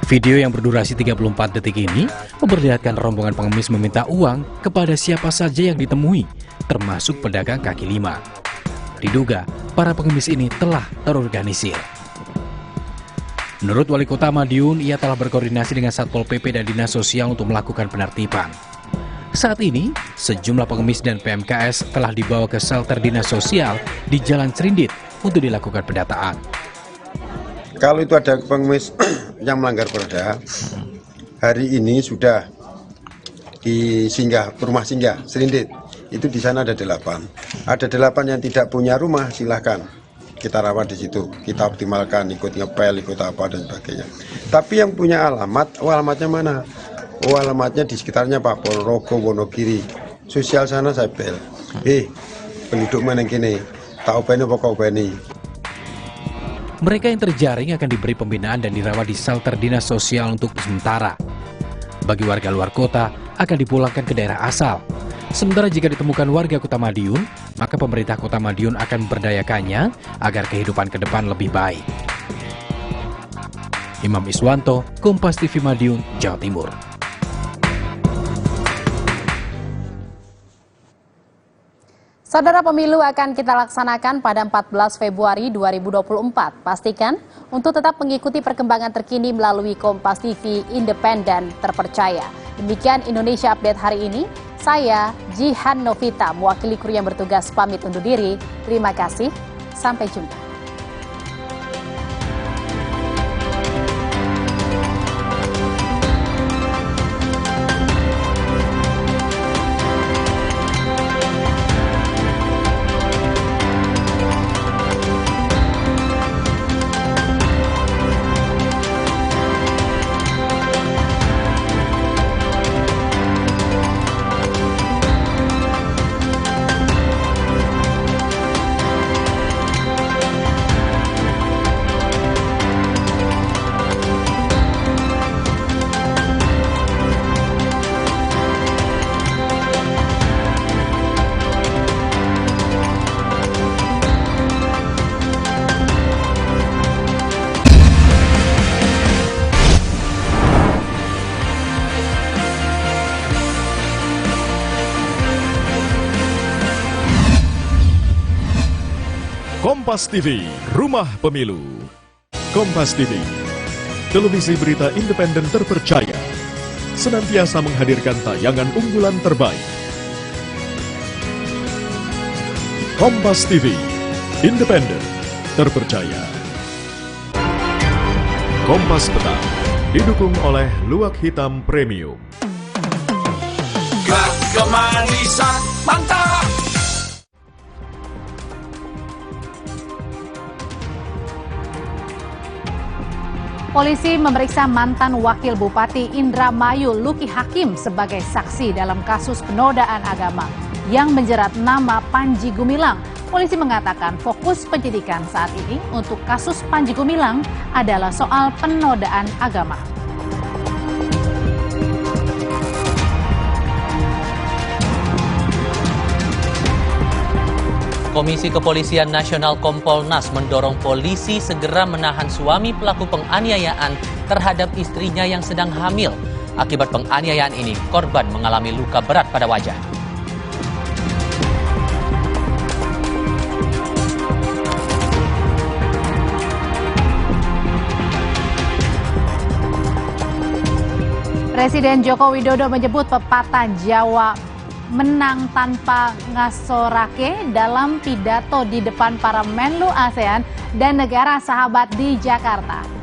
Video yang berdurasi 34 detik ini memperlihatkan rombongan pengemis meminta uang kepada siapa saja yang ditemui, termasuk pedagang kaki lima. Diduga, para pengemis ini telah terorganisir. Menurut Wali Kota Madiun, ia telah berkoordinasi dengan Satpol PP dan Dinas Sosial untuk melakukan penertiban. Saat ini, sejumlah pengemis dan PMKS telah dibawa ke shelter Dinas Sosial di Jalan Serindit untuk dilakukan pendataan. Kalau itu ada pengemis yang melanggar perda, hari ini sudah di rumah singgah Serindit. Itu di sana ada 8. Ada 8 yang tidak punya rumah, silahkan kita rawat di situ. Kita optimalkan, ikut ngepel, ikut apa dan sebagainya. Tapi yang punya alamat, alamatnya mana? Alamatnya di sekitarnya Pak Ponorogo, Wonogiri. Sosial sana saya bel. Penduduk mana gini? Tahu beni pokok beni. Mereka yang terjaring akan diberi pembinaan dan dirawat di shelter Dinas Sosial untuk sementara. Bagi warga luar kota, akan dipulangkan ke daerah asal. Sementara jika ditemukan warga Kota Madiun, maka pemerintah Kota Madiun akan memberdayakannya agar kehidupan ke depan lebih baik. Imam Iswanto, Kompas TV Madiun, Jawa Timur. Saudara, pemilu akan kita laksanakan pada 14 Februari 2024. Pastikan untuk tetap mengikuti perkembangan terkini melalui Kompas TV independen terpercaya. Demikian Indonesia Update hari ini. Saya Jihan Novita, mewakili kru yang bertugas pamit undur diri. Terima kasih, sampai jumpa. Kompas TV, Rumah Pemilu. Kompas TV, televisi berita independen terpercaya, senantiasa menghadirkan tayangan unggulan terbaik. Kompas TV, independen, terpercaya. Kompas Petang, didukung oleh Luwak Hitam Premium. Gak kemanisan, mantap! Polisi memeriksa mantan Wakil Bupati Indramayu Luki Hakim sebagai saksi dalam kasus penodaan agama yang menjerat nama Panji Gumilang. Polisi mengatakan fokus penyidikan saat ini untuk kasus Panji Gumilang adalah soal penodaan agama. Komisi Kepolisian Nasional Kompolnas mendorong polisi segera menahan suami pelaku penganiayaan terhadap istrinya yang sedang hamil. Akibat penganiayaan ini, korban mengalami luka berat pada wajah. Presiden Joko Widodo menyebut pepatah Jawa menang tanpa ngasorake dalam pidato di depan para Menlu ASEAN dan negara sahabat di Jakarta.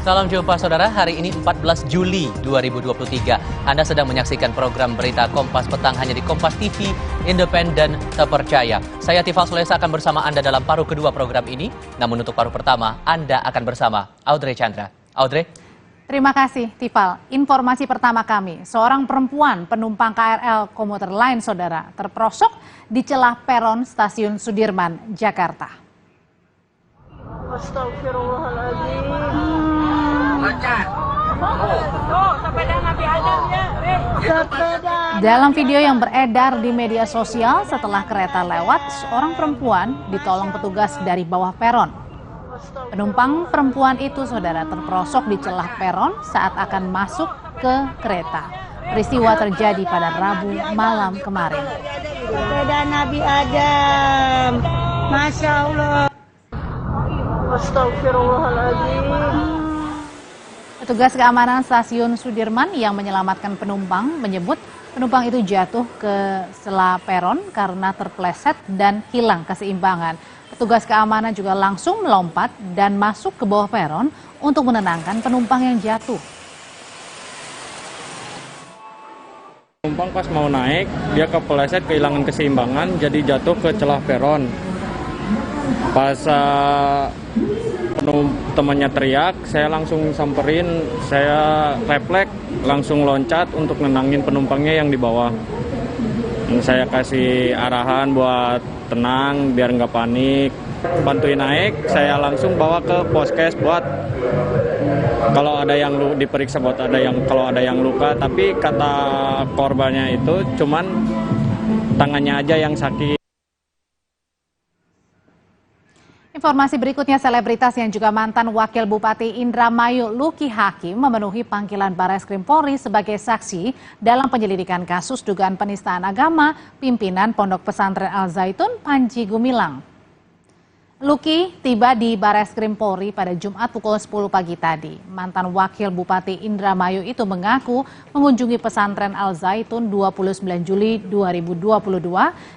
Salam jumpa saudara, hari ini 14 Juli 2023. Anda sedang menyaksikan program berita Kompas Petang hanya di Kompas TV, independen, terpercaya. Saya Tifal Sulesa akan bersama Anda dalam paruh kedua program ini. Namun untuk paruh pertama, Anda akan bersama Audrey Chandra. Audrey? Terima kasih, Tifal. Informasi pertama kami, seorang perempuan penumpang KRL komuter lain, saudara, terperosok di celah peron Stasiun Sudirman, Jakarta. Astagfirullahaladzim. Dalam video yang beredar di media sosial setelah kereta lewat, seorang perempuan ditolong petugas dari bawah peron. Penumpang perempuan itu, saudara, terperosok di celah peron saat akan masuk ke kereta. Peristiwa terjadi pada Rabu malam kemarin. Sepeda Nabi Adam. Masya Allah. Astagfirullahaladzim. Petugas keamanan Stasiun Sudirman yang menyelamatkan penumpang menyebut penumpang itu jatuh ke celah peron karena terpleset dan hilang keseimbangan. Petugas keamanan juga langsung melompat dan masuk ke bawah peron untuk menenangkan penumpang yang jatuh. Penumpang pas mau naik, dia kepleset, kehilangan keseimbangan, jadi jatuh ke celah peron. Pas temannya teriak, saya langsung samperin, saya refleks, langsung loncat untuk nenangin penumpangnya yang di bawah. Saya kasih arahan buat tenang, biar nggak panik. Bantuin naik, saya langsung bawa ke poskes buat kalau ada yang diperiksa buat kalau ada yang luka. Tapi kata korbannya itu cuman tangannya aja yang sakit. Informasi berikutnya, selebritas yang juga mantan Wakil Bupati Indramayu Luki Hakim memenuhi panggilan Barreskrim Polri sebagai saksi dalam penyelidikan kasus dugaan penistaan agama pimpinan Pondok Pesantren Al Zaitun Panji Gumilang. Luki tiba di Barreskrim Polri pada Jumat pukul 10 pagi tadi. Mantan Wakil Bupati Indramayu itu mengaku mengunjungi pesantren Al Zaitun 29 Juli 2022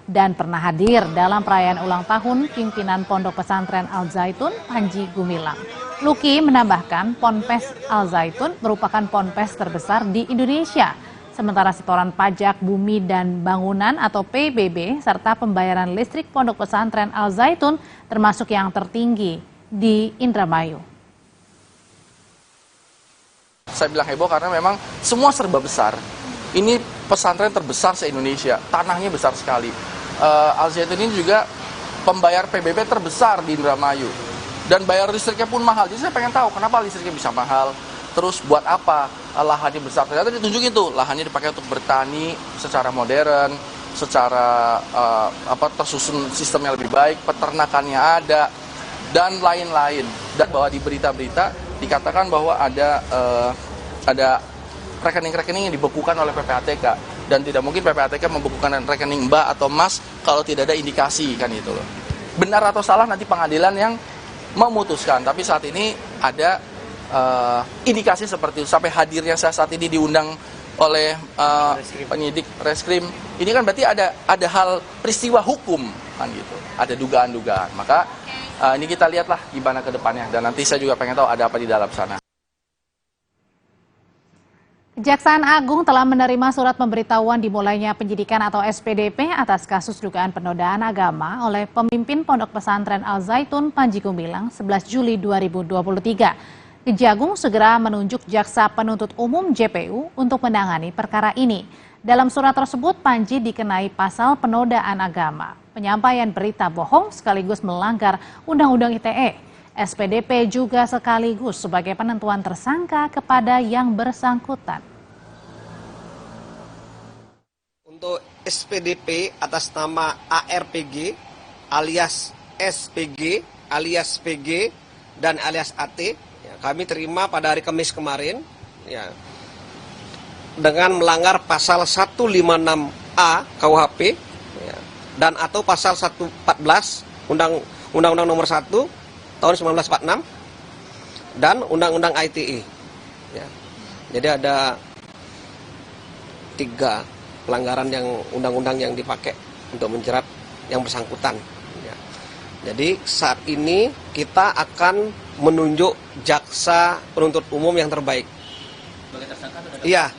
dan pernah hadir dalam perayaan ulang tahun pimpinan Pondok Pesantren Al Zaitun Panji Gumilang. Luki menambahkan Ponpes Al Zaitun merupakan ponpes terbesar di Indonesia. Sementara setoran pajak bumi dan bangunan atau PBB serta pembayaran listrik Pondok Pesantren Al Zaitun termasuk yang tertinggi di Indramayu. Saya bilang heboh karena memang semua serba besar. Ini pesantren terbesar se-Indonesia, tanahnya besar sekali. Al Zaitun ini juga pembayar PBB terbesar di Indramayu. Dan bayar listriknya pun mahal. Jadi saya pengen tahu kenapa listriknya bisa mahal. Terus buat apa lahannya besar? Ternyata ditunjukin tuh lahannya dipakai untuk bertani secara modern, secara tersusun sistemnya lebih baik, peternakannya ada dan lain-lain. Dan bahwa di berita-berita dikatakan bahwa ada rekening-rekening yang dibekukan oleh PPATK dan tidak mungkin PPATK membekukan rekening Mbak atau Mas kalau tidak ada indikasi kan itu loh. Benar atau salah nanti pengadilan yang memutuskan. Tapi saat ini ada indikasi seperti itu. Sampai hadirnya saya saat ini diundang oleh penyidik reskrim, ini kan berarti ada hal peristiwa hukum kan gitu, ada dugaan-dugaan. Maka ini kita lihatlah gimana ke depannya, dan nanti saya juga pengen tahu ada apa di dalam sana. Kejaksaan Agung telah menerima surat pemberitahuan dimulainya penyidikan atau SPDP atas kasus dugaan penodaan agama oleh pemimpin Pondok Pesantren Al Zaitun Panji Gumilang 11 Juli 2023. Kejagung segera menunjuk Jaksa Penuntut Umum JPU untuk menangani perkara ini. Dalam surat tersebut, Panji dikenai pasal penodaan agama, penyampaian berita bohong sekaligus melanggar Undang-Undang ITE. SPDP juga sekaligus sebagai penentuan tersangka kepada yang bersangkutan. Untuk SPDP atas nama ARPG alias SPG alias PG dan alias AT, kami terima pada hari Kamis kemarin ya, dengan melanggar pasal 156A KUHP ya, dan atau pasal 114 Undang-Undang Nomor 1 tahun 1946 dan Undang-Undang ITE. Ya. Jadi ada 3 pelanggaran yang undang-undang yang dipakai untuk menjerat yang bersangkutan. Ya. Jadi saat ini kita akan menunjuk jaksa penuntut umum yang terbaik. Iya,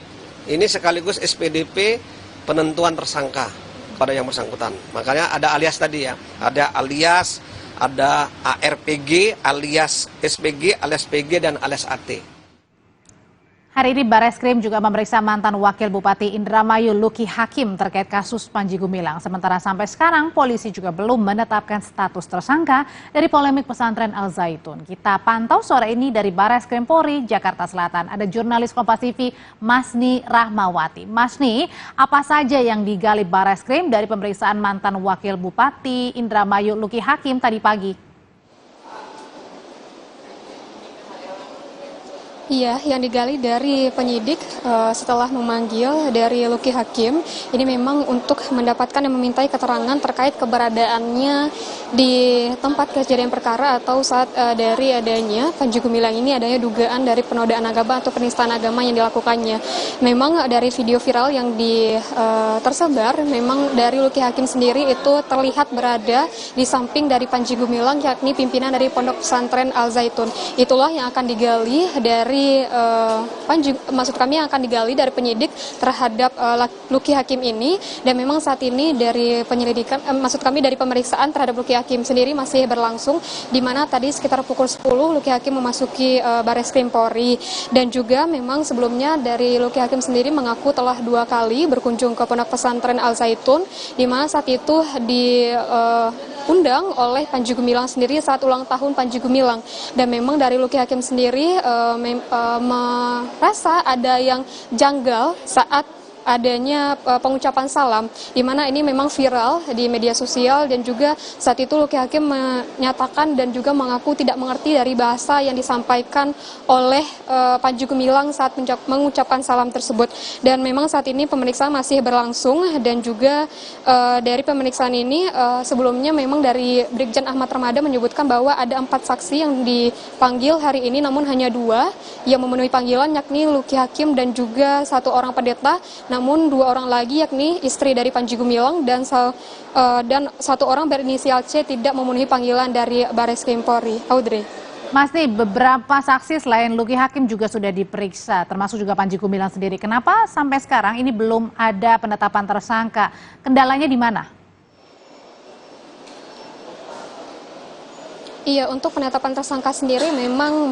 ini sekaligus SPDP penentuan tersangka pada yang bersangkutan. Makanya ada alias tadi ya, ada alias, ada ARPG, alias SPG, alias PG, dan alias AT. Hari ini Bareskrim juga memeriksa mantan Wakil Bupati Indramayu Luki Hakim terkait kasus Panji Gumilang. Sementara sampai sekarang polisi juga belum menetapkan status tersangka dari polemik pesantren Al Zaitun. Kita pantau sore ini dari Bareskrim Polri, Jakarta Selatan. Ada jurnalis Kompas TV Masni Rahmawati. Masni, apa saja yang digali Bareskrim dari pemeriksaan mantan Wakil Bupati Indramayu Luki Hakim tadi pagi? Iya, yang digali dari penyidik setelah memanggil dari Luki Hakim, ini memang untuk mendapatkan dan memintai keterangan terkait keberadaannya di tempat kejadian perkara atau saat dari adanya Panji Gumilang ini adanya dugaan dari penodaan agama atau penistaan agama yang dilakukannya. Memang dari video viral yang tersebar, memang dari Luki Hakim sendiri itu terlihat berada di samping dari Panji Gumilang, yakni pimpinan dari Pondok Pesantren Al Zaitun. Itulah yang akan digali dari yang akan digali dari penyidik terhadap Luki Hakim ini, dan memang saat ini dari penyelidikan dari pemeriksaan terhadap Luki Hakim sendiri masih berlangsung, di mana tadi sekitar pukul 10 Luki Hakim memasuki Bareskrim Polri, dan juga memang sebelumnya dari Luki Hakim sendiri mengaku telah 2 kali berkunjung ke Pondok Pesantren Al Zaitun, di mana saat itu diundang oleh Panji Gumilang sendiri saat ulang tahun Panji Gumilang, dan memang dari Luki Hakim sendiri merasa ada yang janggal saat adanya pengucapan salam, di mana ini memang viral di media sosial, dan juga saat itu Luki Hakim menyatakan dan juga mengaku tidak mengerti dari bahasa yang disampaikan oleh Panji Gumilang saat mengucapkan salam tersebut. Dan memang saat ini pemeriksaan masih berlangsung, dan juga dari pemeriksaan ini sebelumnya memang dari Brigjen Ahmad Ramadan menyebutkan bahwa ada 4 saksi yang dipanggil hari ini, namun hanya 2 yang memenuhi panggilan, yakni Luki Hakim dan juga 1 orang pendeta. Namun 2 orang lagi, yakni istri dari Panji Gumilang dan 1 orang berinisial C tidak memenuhi panggilan dari Bareskrim Polri. Audrey. Masni, beberapa saksi selain Luki Hakim juga sudah diperiksa, termasuk juga Panji Gumilang sendiri. Kenapa sampai sekarang ini belum ada penetapan tersangka? Kendalanya di mana? Iya, untuk penetapan tersangka sendiri memang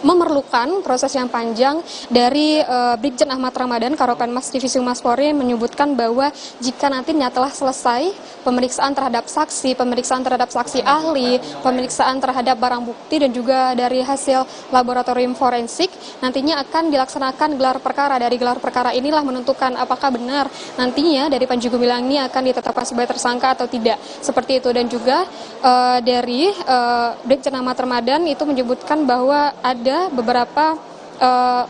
memerlukan proses yang panjang. Dari Brigjen Ahmad Ramadan, Karopenmas Divisi Humas Polri menyebutkan bahwa jika nantinya telah selesai pemeriksaan terhadap saksi ahli, pemeriksaan terhadap barang bukti, dan juga dari hasil laboratorium forensik, nantinya akan dilaksanakan gelar perkara. Dari gelar perkara inilah menentukan apakah benar nantinya dari Panji Gumilang ini akan ditetapkan sebagai tersangka atau tidak. Seperti itu. Dan juga dari Brigjen Ahmad Ramadan itu menyebutkan bahwa ada beberapa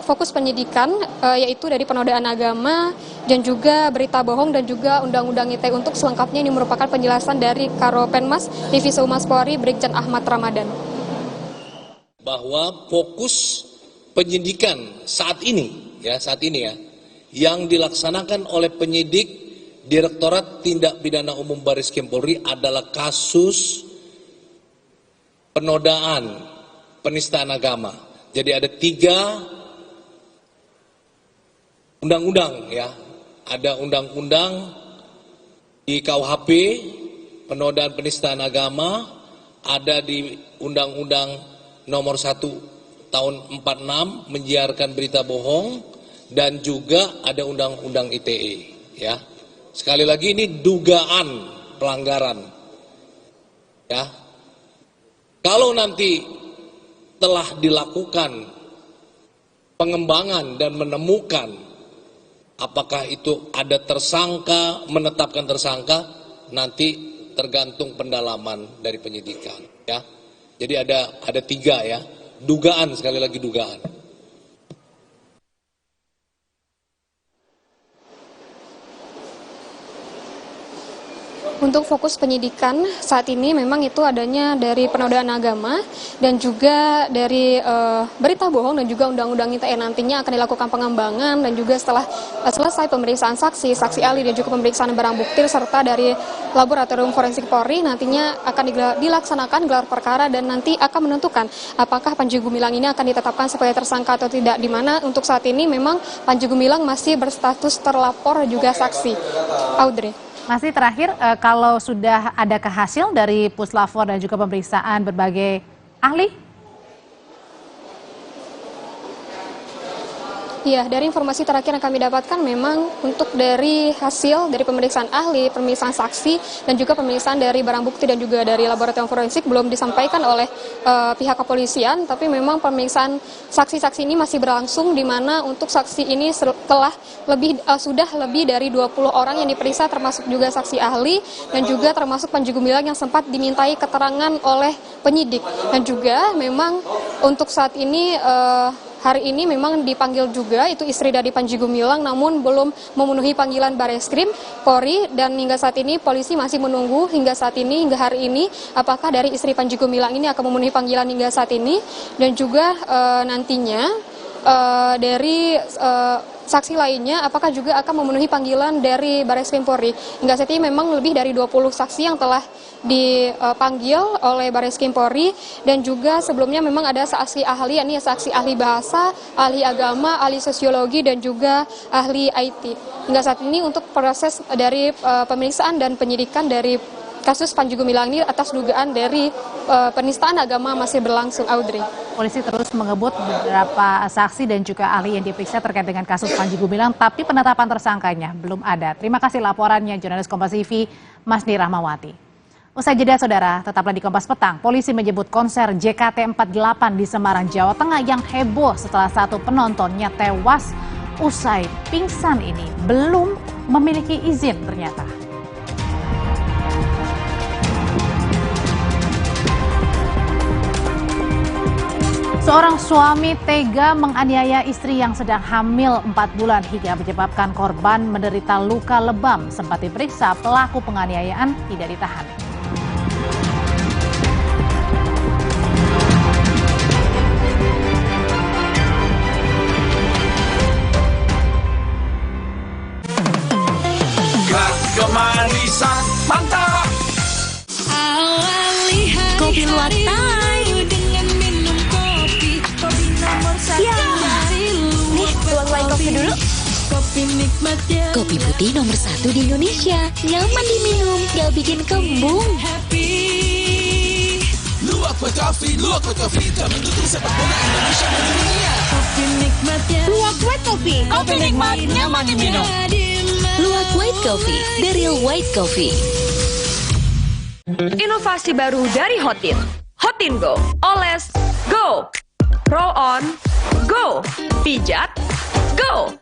fokus penyidikan, yaitu dari penodaan agama dan juga berita bohong dan juga Undang-Undang ITE. Untuk selengkapnya ini merupakan penjelasan dari Karopenmas Divisi Humas Polri Brigjen Ahmad Ramadan. Bahwa fokus penyidikan saat ini yang dilaksanakan oleh penyidik Direktorat Tindak Pidana Umum Bareskrim Polri adalah kasus penodaan penistaan agama. Jadi ada 3 undang-undang ya. Ada undang-undang di KUHP penodaan penistaan agama, ada di Undang-Undang Nomor 1 Tahun 46 menyiarkan berita bohong, dan juga ada Undang-Undang ITE ya. Sekali lagi ini dugaan pelanggaran ya. Kalau nanti telah dilakukan pengembangan dan menemukan apakah itu ada tersangka, menetapkan tersangka, nanti tergantung pendalaman dari penyidikan ya. Jadi ada 3 ya, dugaan, sekali lagi dugaan. Untuk fokus penyidikan saat ini memang itu adanya dari penodaan agama dan juga dari berita bohong dan juga Undang-Undang ITE. Nantinya akan dilakukan pengembangan, dan juga setelah selesai pemeriksaan saksi ahli dan juga pemeriksaan barang bukti serta dari laboratorium forensik Polri, nantinya akan dilaksanakan gelar perkara dan nanti akan menentukan apakah Panji Gumilang ini akan ditetapkan sebagai tersangka atau tidak, di mana untuk saat ini memang Panji Gumilang masih berstatus terlapor juga saksi. Audrey. Masih terakhir, kalau sudah adakah hasil dari Puslapor dan juga pemeriksaan berbagai ahli? Ya, dari informasi terakhir yang kami dapatkan memang untuk dari hasil dari pemeriksaan ahli, pemeriksaan saksi, dan juga pemeriksaan dari barang bukti dan juga dari laboratorium forensik belum disampaikan oleh pihak kepolisian, tapi memang pemeriksaan saksi-saksi ini masih berlangsung, di mana untuk saksi ini sudah lebih dari 20 orang yang diperiksa, termasuk juga saksi ahli dan juga termasuk Panji Gumilang yang sempat dimintai keterangan oleh penyidik. Dan juga memang untuk saat ini hari ini memang dipanggil juga itu istri dari Panji Gumilang, namun belum memenuhi panggilan Bareskrim Polri, dan hingga saat ini polisi masih menunggu hingga hari ini apakah dari istri Panji Gumilang ini akan memenuhi panggilan hingga saat ini, dan juga nantinya dari saksi lainnya apakah juga akan memenuhi panggilan dari Bareskrim Polri. Hingga saat ini memang lebih dari 20 saksi yang telah dipanggil oleh Bareskrim Polri, dan juga sebelumnya memang ada saksi ahli, yakni saksi ahli bahasa, ahli agama, ahli sosiologi, dan juga ahli IT. Hingga saat ini untuk proses dari pemeriksaan dan penyidikan dari kasus Panji Gumilang ini atas dugaan dari penistaan agama masih berlangsung, Audrey. Polisi terus mengebut beberapa saksi dan juga ahli yang diperiksa terkait dengan kasus Panji Gumilang, tapi penetapan tersangkanya belum ada. Terima kasih laporannya jurnalis Kompas TV, Masni Rahmawati. Usai jeda, saudara, tetaplah di Kompas Petang. Polisi menyebut konser JKT48 di Semarang, Jawa Tengah yang heboh setelah satu penontonnya tewas usai pingsan ini belum memiliki izin ternyata. Seorang suami tega menganiaya istri yang sedang hamil 4 bulan hingga menyebabkan korban menderita luka lebam. Sempat diperiksa, pelaku penganiayaan tidak ditahan. Kemanisan mantap. Kopi luwak Thai. Tuang white coffee dulu. Kopi putih nomor 1 di Indonesia. Nyaman diminum, gak bikin kembung. Luwak white coffee, tak mendukung sepak bola Indonesia mendunia. Luwak white coffee. Kopi nikmat, nyaman diminum. Luwak white coffee, the real white coffee. Inovasi baru dari Hotin. Hotin Go. Oles, go. Roll on, go. Pijat, go.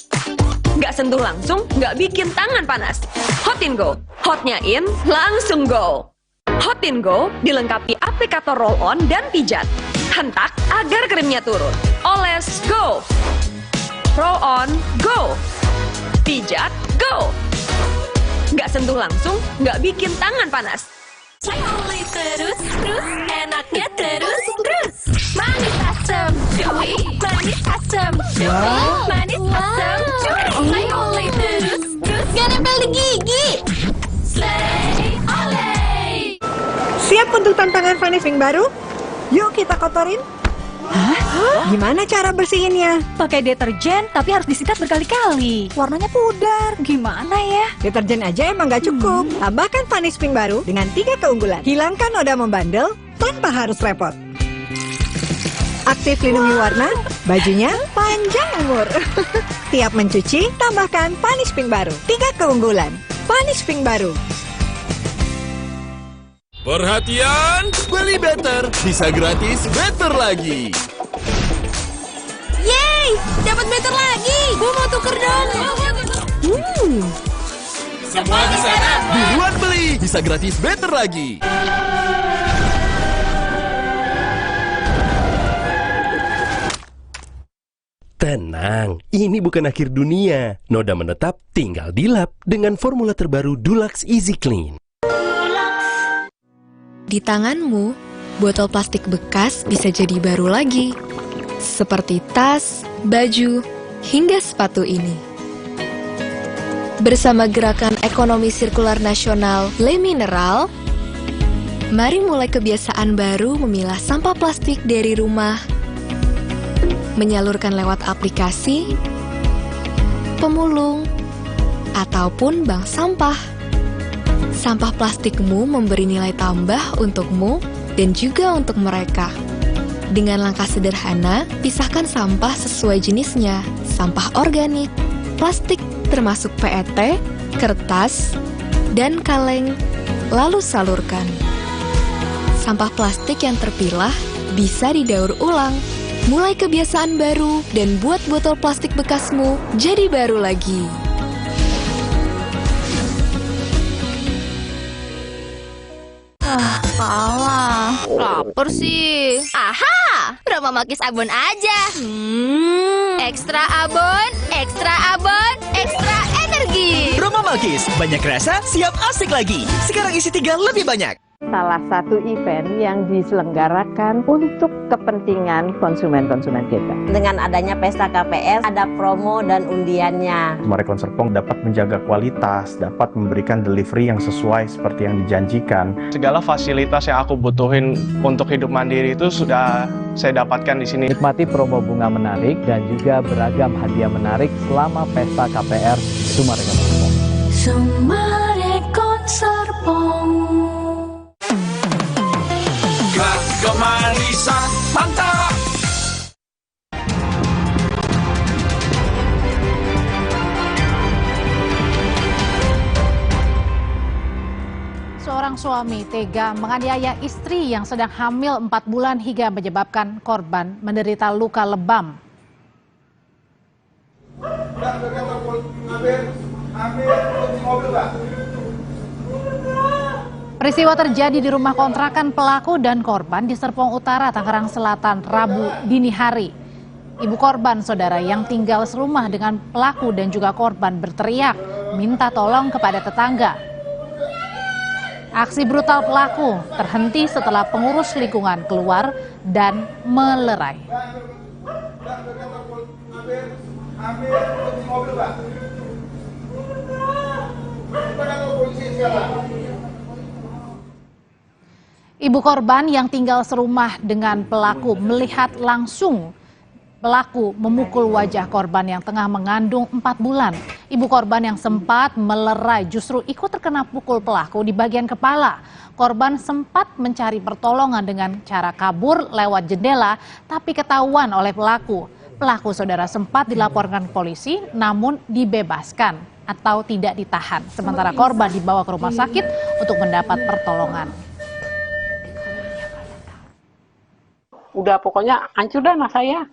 Nggak sentuh langsung, nggak bikin tangan panas. Hotin Go. Hotnya in, langsung go. Hotin Go dilengkapi aplikator roll on dan pijat. Hentak agar krimnya turun. Oles, go. Roll on, go. Pijat, go. Nggak sentuh langsung, nggak bikin tangan panas. Terus, enaknya terus. Manis asam, cuy. Manis asam, cuy. Manis asam, cuy. Oleh terus. Gak nempel di gigi. Slay, oleh. Siap untuk tantangan finishing baru? Yuk kita kotorin. Hah? Gimana cara bersihinnya? Pakai deterjen, tapi harus disikat berkali-kali. Warnanya pudar. Gimana ya? Deterjen aja emang gak cukup. Tambahkan Vanish Pink baru dengan 3 keunggulan. Hilangkan noda membandel tanpa harus repot. Aktif lindungi warna, bajunya panjang umur. Tiap mencuci, tambahkan Vanish Pink baru. 3 keunggulan. Vanish Pink baru. Perhatian, beli better, bisa gratis better lagi. Yeay, dapat better lagi. Gue mau tuker dong. Semua di sana. Buruan beli, bisa gratis better lagi. Tenang, ini bukan akhir dunia. Noda menetap tinggal dilap dengan formula terbaru Dulux Easy Clean. Di tanganmu, botol plastik bekas bisa jadi baru lagi. Seperti tas, baju, hingga sepatu ini. Bersama gerakan ekonomi sirkular nasional Le Mineral, mari mulai kebiasaan baru memilah sampah plastik dari rumah, menyalurkan lewat aplikasi, pemulung, ataupun bank sampah. Sampah plastikmu memberi nilai tambah untukmu dan juga untuk mereka. Dengan langkah sederhana, pisahkan sampah sesuai jenisnya. sampah organik, plastik termasuk PET, kertas, dan kaleng, lalu salurkan. Sampah plastik yang terpilah bisa didaur ulang. Mulai kebiasaan baru dan buat botol plastik bekasmu jadi baru lagi. Kalah. Lapar sih. Aha, Roma Makis abon aja. Ekstra abon, ekstra abon, ekstra energi. Roma Makis, banyak rasa, siap asik lagi. Sekarang isi 3 lebih banyak. Salah satu event yang diselenggarakan untuk kepentingan konsumen-konsumen kita. Dengan adanya Pesta KPR, ada promo dan undiannya. Marekon Serpong dapat menjaga kualitas, dapat memberikan delivery yang sesuai seperti yang dijanjikan. Segala fasilitas yang aku butuhin untuk hidup mandiri itu sudah saya dapatkan di sini. Nikmati promo bunga menarik dan juga beragam hadiah menarik selama Pesta KPR Summarecon Serpong. Summarecon Serpong. Kemanisan mantap. Seorang suami tega menganiaya istri yang sedang hamil 4 bulan hingga menyebabkan korban menderita luka lebam. Peristiwa terjadi di rumah kontrakan pelaku dan korban di Serpong Utara, Tangerang Selatan, Rabu dini hari. Ibu korban, saudara, yang tinggal serumah dengan pelaku dan juga korban berteriak minta tolong kepada tetangga. Aksi brutal pelaku terhenti setelah pengurus lingkungan keluar dan melerai. Ibu korban yang tinggal serumah dengan pelaku melihat langsung pelaku memukul wajah korban yang tengah mengandung 4 bulan. Ibu korban yang sempat melerai justru ikut terkena pukul pelaku di bagian kepala. Korban sempat mencari pertolongan dengan cara kabur lewat jendela, tapi ketahuan oleh pelaku. Pelaku, saudara, sempat dilaporkan ke polisi namun dibebaskan atau tidak ditahan. Sementara korban dibawa ke rumah sakit untuk mendapat pertolongan. Udah pokoknya hancur dah anak saya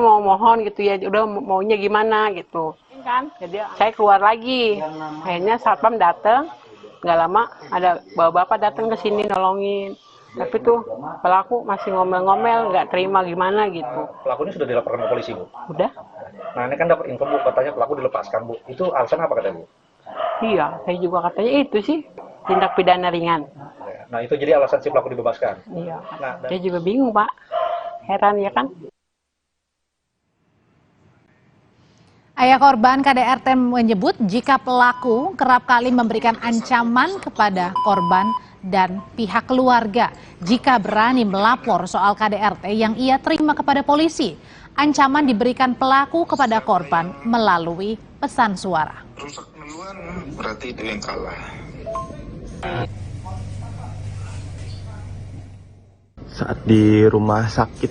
mau mohon gitu ya, udah maunya gimana gitu kan. Jadi saya keluar lagi, akhirnya satpam datang, nggak lama ada bapak-bapak datang ke sini nolongin, tapi tuh pelaku masih ngomel-ngomel, nggak terima gimana gitu. Pelaku ini sudah dilaporkan ke polisi, Bu? Udah. Nah, ini kan dapat info, Bu, katanya pelaku dilepaskan, Bu. Itu alasan apa katanya, Bu? Iya, saya juga katanya itu sih tindak pidana ringan. Nah, itu jadi alasan si pelaku dibebaskan? Iya. Nah, saya juga bingung, Pak. Heran ya kan? Ayah korban KDRT menyebut jika pelaku kerap kali memberikan ancaman kepada korban dan pihak keluarga jika berani melapor soal KDRT yang ia terima kepada polisi. Ancaman diberikan pelaku kepada korban melalui pesan suara. Rusak duluan berarti itu yang kalah. Saat di rumah sakit,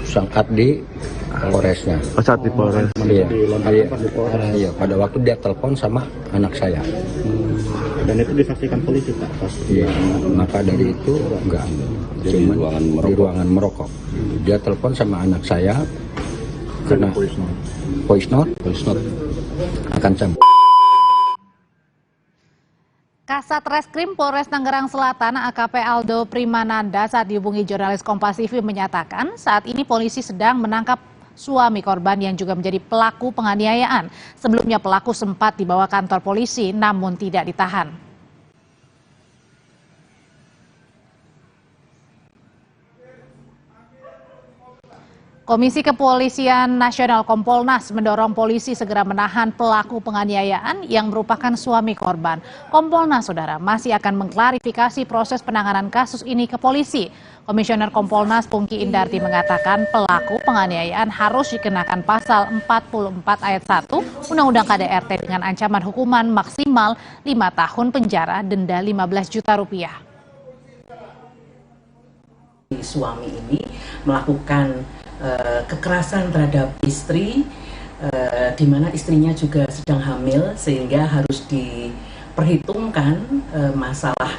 saat di Polresnya. Oh, saat di Polres. Iya, pada waktu dia telepon sama anak saya. Dan itu disaksikan polisi, Pak? Iya, maka dari itu enggak. Cuma di ruangan merokok. Dia telepon sama anak saya karena voice note akan cabut. Kasat Reskrim Polres Tangerang Selatan AKP Aldo Primananda saat dihubungi jurnalis Kompas TV menyatakan saat ini polisi sedang menangkap suami korban yang juga menjadi pelaku penganiayaan. Sebelumnya pelaku sempat dibawa kantor polisi namun tidak ditahan. Komisi Kepolisian Nasional Kompolnas mendorong polisi segera menahan pelaku penganiayaan yang merupakan suami korban. Kompolnas, saudara, masih akan mengklarifikasi proses penanganan kasus ini ke polisi. Komisioner Kompolnas Pungki Indarti mengatakan pelaku penganiayaan harus dikenakan pasal 44 ayat 1 Undang-Undang KDRT dengan ancaman hukuman maksimal 5 tahun penjara, denda 15 juta rupiah. Suami ini melakukan kekerasan terhadap istri di mana istrinya juga sedang hamil, sehingga harus diperhitungkan masalah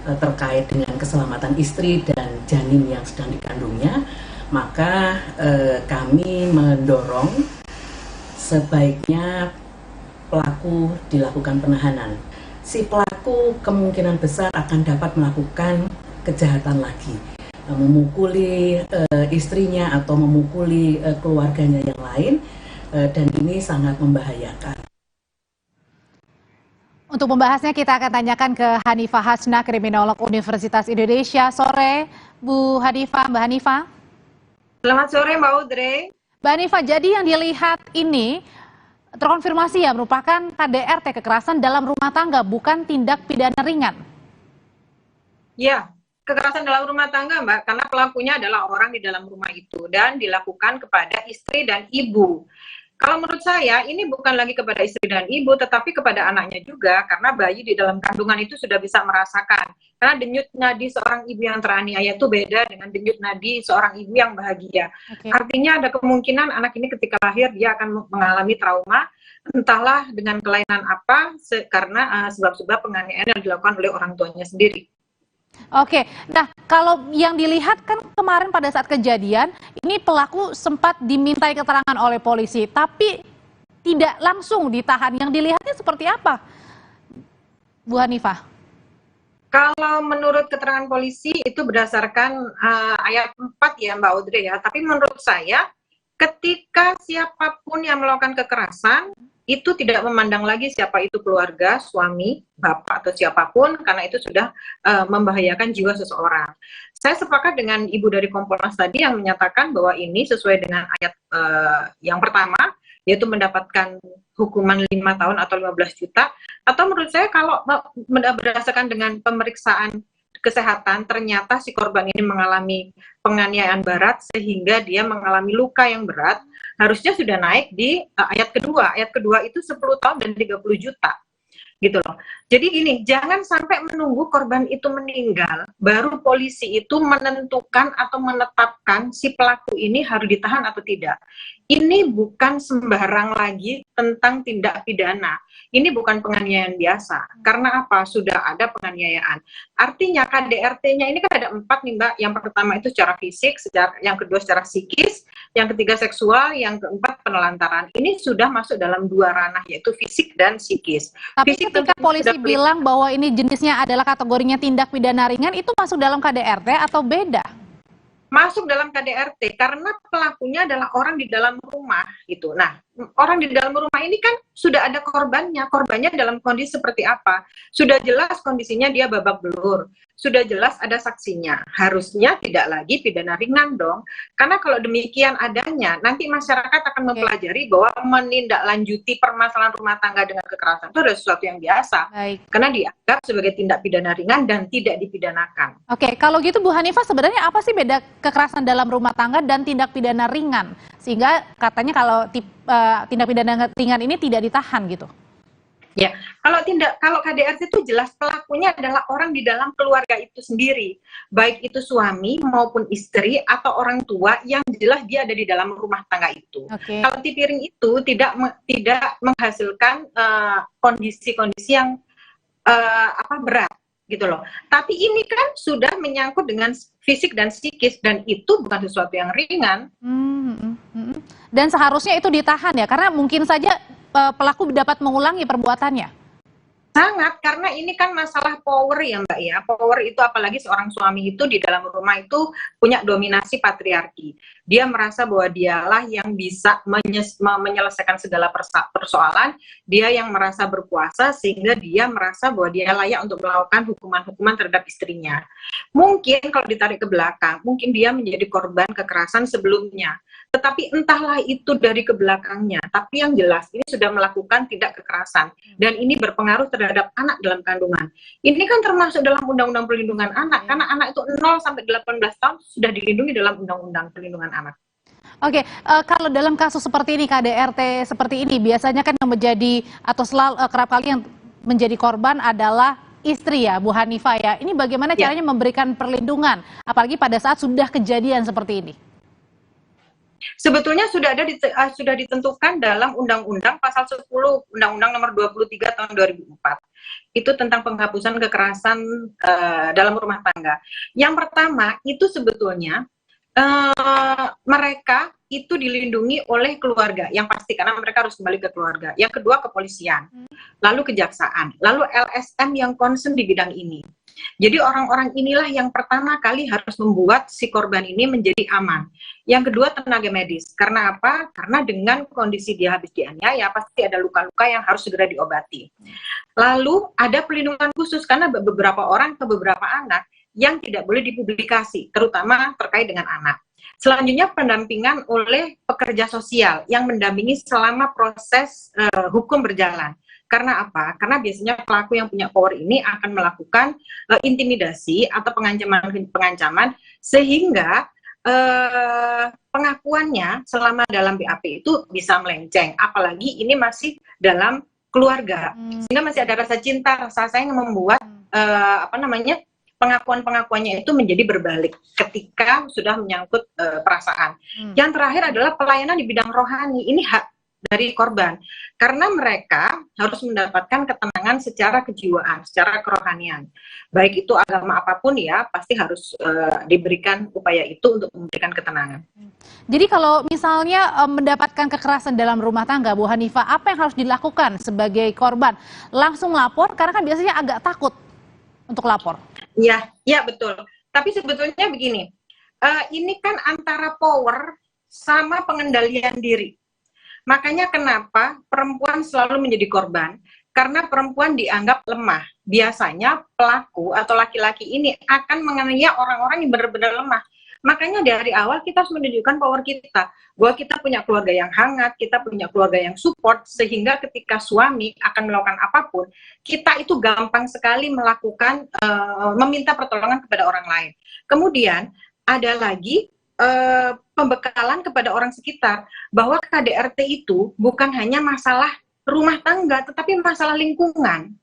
terkait dengan keselamatan istri dan janin yang sedang dikandungnya. Maka kami mendorong sebaiknya pelaku dilakukan penahanan. Si pelaku kemungkinan besar akan dapat melakukan kejahatan lagi, memukuli istrinya atau memukuli keluarganya yang lain, dan ini sangat membahayakan. Untuk membahasnya kita akan tanyakan ke Hanifah Hasna, kriminolog Universitas Indonesia. Sore, Bu Hanifah. Mbak Hanifah. Selamat sore Mbak Audrey. Mbak Hanifah, jadi yang dilihat ini terkonfirmasi ya merupakan KDRT, kekerasan dalam rumah tangga, bukan tindak pidana ringan. Ya, kekerasan dalam rumah tangga Mbak, karena pelakunya adalah orang di dalam rumah itu dan dilakukan kepada istri dan ibu. Kalau menurut saya ini bukan lagi kepada istri dan ibu, tetapi kepada anaknya juga, karena bayi di dalam kandungan itu sudah bisa merasakan. Karena denyut nadi seorang ibu yang teraniaya itu beda dengan denyut nadi seorang ibu yang bahagia. Artinya ada kemungkinan anak ini ketika lahir dia akan mengalami trauma, entahlah dengan kelainan apa, karena sebab-sebab penganiayaan yang dilakukan oleh orang tuanya sendiri. Oke, nah kalau yang dilihat kan kemarin pada saat kejadian, ini pelaku sempat dimintai keterangan oleh polisi, tapi tidak langsung ditahan. Yang dilihatnya seperti apa, Bu Hanifah? Kalau menurut keterangan polisi itu berdasarkan ayat 4 ya Mbak Audrey ya, tapi menurut saya ketika siapapun yang melakukan kekerasan, itu tidak memandang lagi siapa itu keluarga, suami, bapak, atau siapapun, karena itu sudah membahayakan jiwa seseorang. Saya sepakat dengan Ibu dari Kompolnas tadi yang menyatakan bahwa ini sesuai dengan ayat yang pertama, yaitu mendapatkan hukuman 5 tahun atau 15 juta, atau menurut saya kalau berdasarkan dengan pemeriksaan kesehatan, ternyata si korban ini mengalami penganiayaan berat sehingga dia mengalami luka yang berat, harusnya sudah naik di ayat kedua. Ayat kedua itu 10 tahun dan 30 juta. Gitu loh. Jadi gini, jangan sampai menunggu korban itu meninggal, baru polisi itu menentukan atau menetapkan si pelaku ini harus ditahan atau tidak. Ini bukan sembarang lagi tentang tindak pidana. Ini bukan penganiayaan biasa. Karena apa? Sudah ada penganiayaan. Artinya KDRT-nya ini kan ada 4 nih Mbak. Yang pertama itu secara fisik, yang kedua secara psikis, yang ketiga seksual, yang keempat penelantaran. Ini sudah masuk dalam 2 ranah, yaitu fisik dan psikis. Tapi fisik ketika polisi bilang bahwa ini jenisnya adalah kategorinya tindak pidana ringan, itu masuk dalam KDRT atau beda? Masuk dalam KDRT karena pelakunya adalah orang di dalam rumah gitu. Nah, orang di dalam rumah ini kan sudah ada korbannya. Korbannya dalam kondisi seperti apa? Sudah jelas kondisinya dia babak belur. Sudah jelas ada saksinya. Harusnya tidak lagi pidana ringan dong. Karena kalau demikian adanya, nanti masyarakat akan mempelajari bahwa menindaklanjuti permasalahan rumah tangga dengan kekerasan itu adalah sesuatu yang biasa. Karena dianggap sebagai tindak pidana ringan dan tidak dipidanakan. Oke, kalau gitu Bu Hanifah, sebenarnya apa sih beda kekerasan dalam rumah tangga dan tindak pidana ringan? Sehingga katanya kalau tindak pidana ringan ini tidak ditahan gitu. Ya, kalau KDRT itu jelas pelakunya adalah orang di dalam keluarga itu sendiri, baik itu suami maupun istri atau orang tua yang jelas dia ada di dalam rumah tangga itu. Kalau tipiring itu tidak menghasilkan kondisi-kondisi yang berat gitu loh. Tapi ini kan sudah menyangkut dengan fisik dan psikis dan itu bukan sesuatu yang ringan. Dan seharusnya itu ditahan ya, karena mungkin saja pelaku dapat mengulangi perbuatannya. Sangat, karena ini kan masalah power ya Mbak ya. Power itu apalagi seorang suami itu di dalam rumah itu punya dominasi patriarki. Dia merasa bahwa dialah yang bisa menyelesaikan segala persoalan. Dia yang merasa berkuasa sehingga dia merasa bahwa dia layak untuk melakukan hukuman-hukuman terhadap istrinya. Mungkin kalau ditarik ke belakang, mungkin dia menjadi korban kekerasan sebelumnya. Tetapi entahlah itu dari ke belakangnya. Tapi yang jelas ini sudah melakukan tindak kekerasan. Dan ini berpengaruh terhadap anak dalam kandungan. Ini kan termasuk dalam Undang-Undang Perlindungan Anak. Karena anak itu 0 sampai 18 tahun sudah dilindungi dalam Undang-Undang Perlindungan Anak. Oke, kalau dalam kasus seperti ini, KDRT seperti ini, biasanya kan yang menjadi atau selalu kerap kali yang menjadi korban adalah istri ya, Bu Hanifah ya. Ini bagaimana caranya memberikan perlindungan, apalagi pada saat sudah kejadian seperti ini? Sebetulnya sudah ditentukan dalam Undang-Undang Pasal 10 Undang-Undang Nomor 23 Tahun 2004. Itu tentang penghapusan kekerasan dalam rumah tangga. Yang pertama itu sebetulnya mereka itu dilindungi oleh keluarga yang pasti karena mereka harus kembali ke keluarga. Yang kedua kepolisian, lalu kejaksaan, lalu LSM yang concern di bidang ini. Jadi orang-orang inilah yang pertama kali harus membuat si korban ini menjadi aman. Yang kedua tenaga medis. Karena apa? Karena dengan kondisi dia habis dianiaya pasti ada luka-luka yang harus segera diobati. Lalu ada pelindungan khusus karena beberapa orang atau beberapa anak yang tidak boleh dipublikasi, terutama terkait dengan anak. Selanjutnya pendampingan oleh pekerja sosial yang mendampingi selama proses hukum berjalan. Karena apa? Karena biasanya pelaku yang punya power ini akan melakukan intimidasi atau pengancaman sehingga pengakuannya selama dalam BAP itu bisa melenceng. Apalagi ini masih dalam keluarga, sehingga masih ada rasa cinta, rasa sayang yang membuat pengakuan-pengakuannya itu menjadi berbalik ketika sudah menyangkut perasaan. Yang terakhir adalah pelayanan di bidang rohani. Ini hak dari korban, karena mereka harus mendapatkan ketenangan secara kejiwaan, secara kerohanian. Baik itu agama apapun ya, pasti harus diberikan upaya itu untuk memberikan ketenangan. Jadi kalau misalnya mendapatkan kekerasan dalam rumah tangga, Bu Hanifah, apa yang harus dilakukan sebagai korban? Langsung lapor, karena kan biasanya agak takut untuk lapor. Ya betul. Tapi sebetulnya begini, ini kan antara power sama pengendalian diri. Makanya kenapa perempuan selalu menjadi korban? Karena perempuan dianggap lemah. Biasanya pelaku atau laki-laki ini akan menganiaya orang-orang yang benar-benar lemah. Makanya dari awal kita harus menunjukkan power kita. Bahwa kita punya keluarga yang hangat, kita punya keluarga yang support, sehingga ketika suami akan melakukan apapun, kita itu gampang sekali melakukan, meminta pertolongan kepada orang lain. Kemudian ada lagi pembekalan kepada orang sekitar bahwa KDRT itu bukan hanya masalah rumah tangga tetapi masalah lingkungan.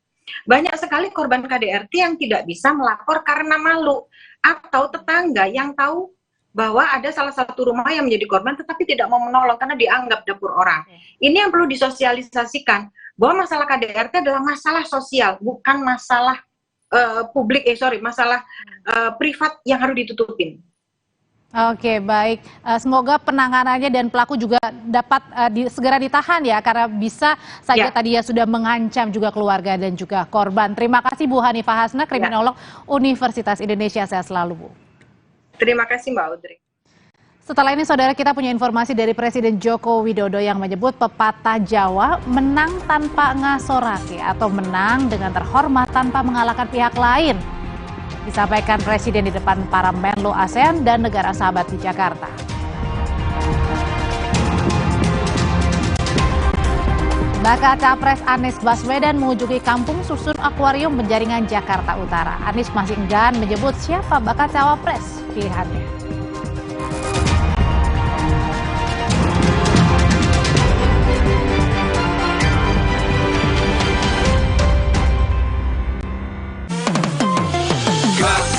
Banyak sekali korban KDRT yang tidak bisa melapor karena malu, atau tetangga yang tahu bahwa ada salah satu rumah yang menjadi korban tetapi tidak mau menolong karena dianggap dapur orang. Ini yang perlu disosialisasikan bahwa masalah KDRT adalah masalah sosial, bukan masalah masalah privat yang harus ditutupin. Oke, baik. Semoga penanganannya dan pelaku juga dapat segera ditahan ya, karena bisa saja tadi ya sudah mengancam juga keluarga dan juga korban. Terima kasih Bu Hanifah Hasna, kriminolog Universitas Indonesia. Sehat selalu, Bu. Terima kasih Mbak Audrey. Setelah ini saudara, kita punya informasi dari Presiden Joko Widodo yang menyebut pepatah Jawa menang tanpa ngasorake atau menang dengan terhormat tanpa mengalahkan pihak lain. Disampaikan Presiden di depan para Menlo ASEAN dan negara sahabat di Jakarta. Bakal Capres Anies Baswedan mengunjungi kampung susun akuarium Penjaringan Jakarta Utara. Anies masih enggan menyebut siapa bakal cawapres pilihannya.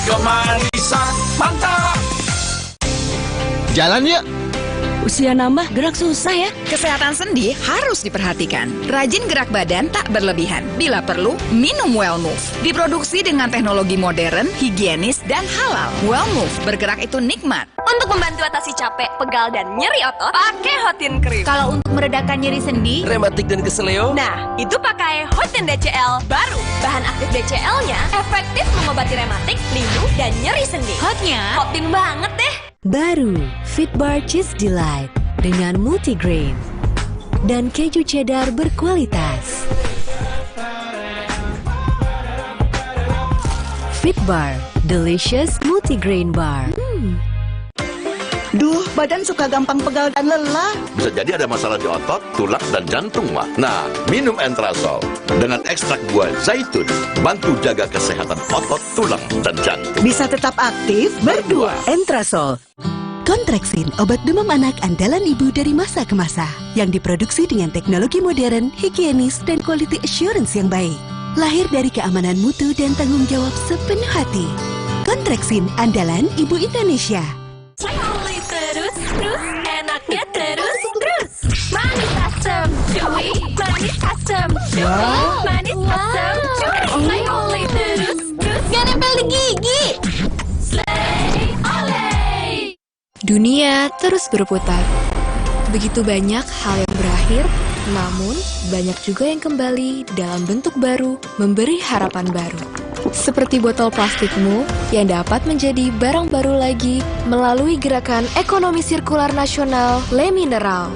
Kemanisan mantap. Jalan yuk. Usia nambah, gerak susah ya. Kesehatan sendi harus diperhatikan. Rajin gerak badan tak berlebihan. Bila perlu, minum Wellmove. Diproduksi dengan teknologi modern, higienis, dan halal. Wellmove, bergerak itu nikmat. Untuk membantu atasi capek, pegal, dan nyeri otot, pakai Hotin Cream. Kalau untuk meredakan nyeri sendi, rematik dan keseleo, nah, itu pakai Hotin DCL baru. Bahan aktif DCL-nya efektif mengobati rematik, linu, dan nyeri sendi. Hotnya, Hotin banget deh. Baru Fitbar Cheese Delight dengan multigrain dan keju cheddar berkualitas. Fitbar Delicious Multigrain Bar. Duh, badan suka gampang pegal dan lelah. Bisa jadi ada masalah di otot, tulang, dan jantung, mah. Nah, minum Entrasol dengan ekstrak buah zaitun, bantu jaga kesehatan otot, tulang, dan jantung. Bisa tetap aktif berdua. Entrasol. Kontraksin, obat demam anak andalan ibu dari masa ke masa. Yang diproduksi dengan teknologi modern, higienis, dan quality assurance yang baik. Lahir dari keamanan mutu dan tanggung jawab sepenuh hati. Kontraksin, andalan ibu Indonesia. Terus enak asam, manis asam, Slay Olay terus gak nempel di gigi. Slay Olay. Dunia terus berputar. Begitu banyak hal yang berakhir, namun banyak juga yang kembali dalam bentuk baru, memberi harapan baru. Seperti botol plastikmu yang dapat menjadi barang baru lagi melalui gerakan ekonomi sirkular nasional Le Mineral.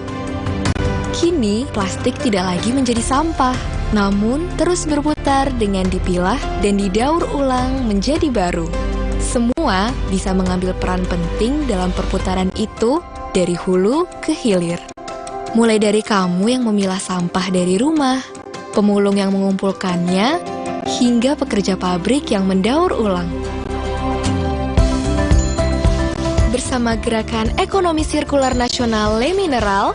Kini, plastik tidak lagi menjadi sampah, namun terus berputar dengan dipilah dan didaur ulang menjadi baru. Semua bisa mengambil peran penting dalam perputaran itu dari hulu ke hilir. Mulai dari kamu yang memilah sampah dari rumah, pemulung yang mengumpulkannya, hingga pekerja pabrik yang mendaur ulang. Bersama gerakan ekonomi sirkular nasional Le Mineral,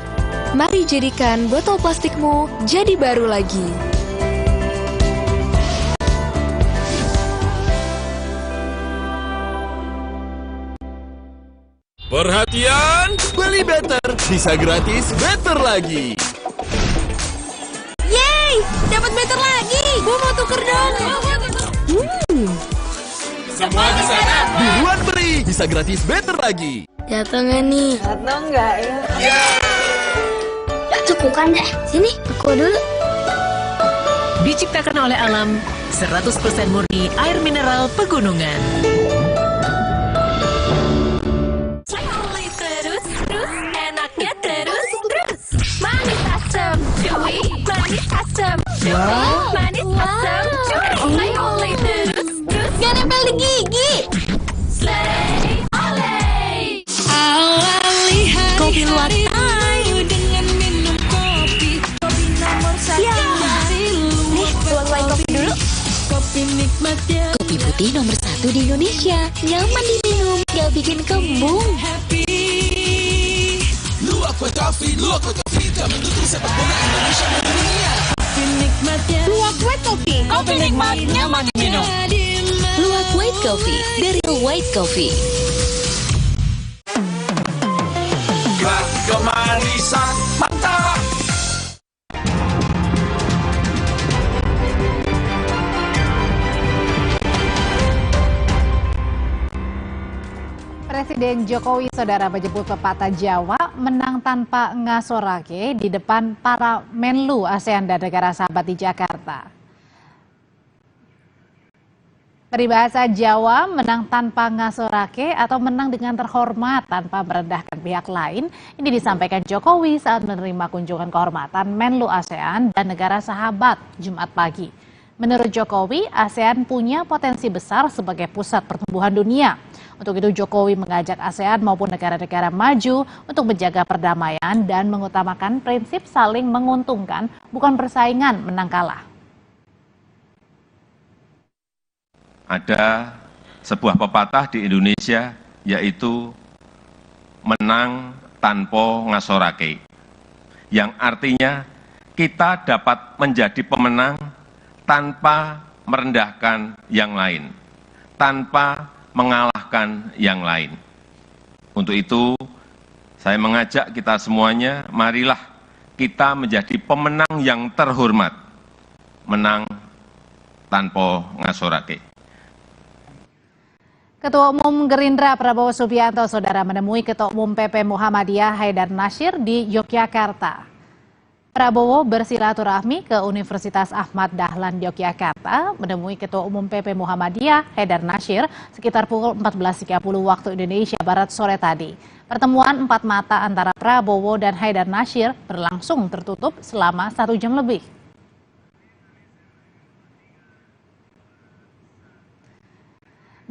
mari jadikan botol plastikmu jadi baru lagi. Perhatian, beli better bisa gratis better lagi. Yeay, dapat better lagi. Gua mau tuker dong. Semua di sana buruan beli, bisa gratis better lagi. Jatuh nggak nih? Jatuh nggak ya? Cukup kan deh. Sini, aku dulu. Diciptakan oleh alam, 100% murni air mineral pegunungan. Enaknya terus. Manis asam, cuy. Manis asam, cuy. Manis asam, cuy. Slay Olay terus. Gak nempel di gigi. Slay Olay. Awali hari kopi luwak dengan minum kopi. Kopi nomor 1. Ya. Nih, luwak kopi dulu. Kopi nikmatnya. Kopi putih nomor 1 di Indonesia. Nyaman diminum, gak bikin kembung. Luwak White Coffee tak mendukung sepak bola Indonesia mendunia. Luwak White Coffee, kopi nikmat, nyaman diminum. Luwak White Coffee, dari White Coffee. Gerak kemanisan mantap. Presiden Jokowi Saudara menyebut pepatah Jawa menang tanpa ngasorake di depan para Menlu ASEAN dan negara sahabat di Jakarta. Peribahasa Jawa menang tanpa ngasorake atau menang dengan terhormat tanpa merendahkan pihak lain. Ini disampaikan Jokowi saat menerima kunjungan kehormatan Menlu ASEAN dan negara sahabat Jumat pagi. Menurut Jokowi, ASEAN punya potensi besar sebagai pusat pertumbuhan dunia. Untuk itu Jokowi mengajak ASEAN maupun negara-negara maju untuk menjaga perdamaian dan mengutamakan prinsip saling menguntungkan, bukan persaingan menang kalah. Ada sebuah pepatah di Indonesia yaitu menang tanpa ngasorake, yang artinya kita dapat menjadi pemenang tanpa merendahkan yang lain, tanpa mengalahkan yang lain. Untuk itu, saya mengajak kita semuanya, marilah kita menjadi pemenang yang terhormat, menang tanpa ngasorake. Ketua Umum Gerindra Prabowo Subianto Saudara menemui Ketua Umum PP Muhammadiyah Haidar Nasyir di Yogyakarta. Prabowo bersilaturahmi ke Universitas Ahmad Dahlan Yogyakarta menemui Ketua Umum PP Muhammadiyah Haidar Nasyir sekitar pukul 14.30 waktu Indonesia Barat sore tadi. Pertemuan empat mata antara Prabowo dan Haidar Nasyir berlangsung tertutup selama 1 jam lebih.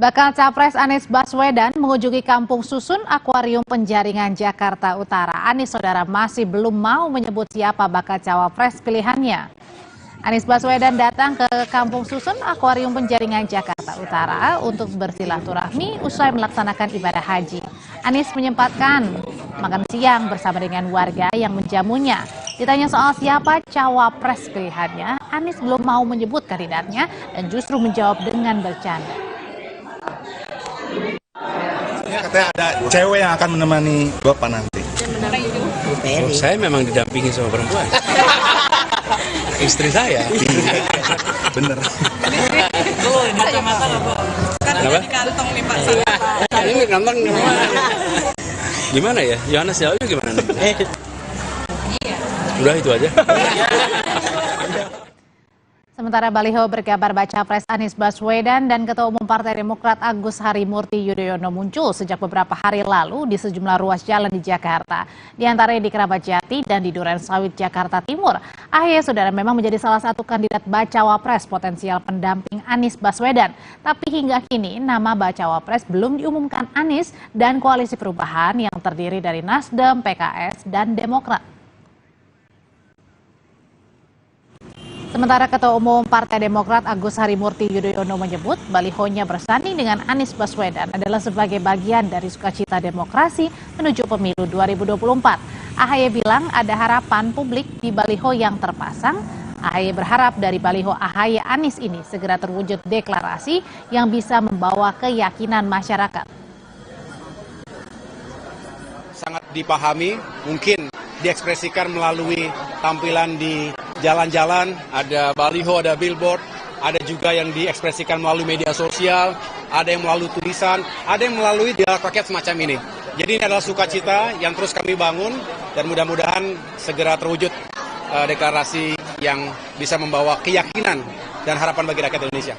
Bakal Capres Anies Baswedan mengunjungi Kampung Susun Akuarium Penjaringan Jakarta Utara. Anies Saudara masih belum mau menyebut siapa bakal cawapres pilihannya. Anies Baswedan datang ke Kampung Susun Akuarium Penjaringan Jakarta Utara untuk bersilaturahmi usai melaksanakan ibadah haji. Anies menyempatkan makan siang bersama dengan warga yang menjamunya. Ditanya soal siapa cawapres pilihannya, Anies belum mau menyebut kandidatnya dan justru menjawab dengan bercanda. Katanya ada cewek yang akan menemani Bapak nanti. Saya memang didampingi sama perempuan. Istri saya. Bener. Oh, ini kacamata nggak, Bu? Kan udah di kantong nih, Pak. Ini kantong gimana ya? Yohanes jawabnya gimana? Udah itu aja. Sementara baliho bergambar baca pres Anies Baswedan dan Ketua Umum Partai Demokrat Agus Harimurti Yudhoyono muncul sejak beberapa hari lalu di sejumlah ruas jalan di Jakarta. Di antaranya di Keramat Jati dan di Duren Sawit, Jakarta Timur. AHY saudara memang menjadi salah satu kandidat bacawa pres potensial pendamping Anies Baswedan. Tapi hingga kini nama bacawa pres belum diumumkan Anies dan Koalisi Perubahan yang terdiri dari Nasdem, PKS, dan Demokrat. Sementara Ketua Umum Partai Demokrat Agus Harimurti Yudhoyono menyebut balihonya bersanding dengan Anies Baswedan adalah sebagai bagian dari sukacita demokrasi menuju pemilu 2024. AHY bilang ada harapan publik di baliho yang terpasang. AHY berharap dari baliho AHY Anies ini segera terwujud deklarasi yang bisa membawa keyakinan masyarakat. Sangat dipahami, mungkin diekspresikan melalui tampilan di jalan-jalan, ada baliho, ada billboard, ada juga yang diekspresikan melalui media sosial, ada yang melalui tulisan, ada yang melalui dialog rakyat semacam ini. Jadi ini adalah sukacita yang terus kami bangun dan mudah-mudahan segera terwujud deklarasi yang bisa membawa keyakinan dan harapan bagi rakyat Indonesia.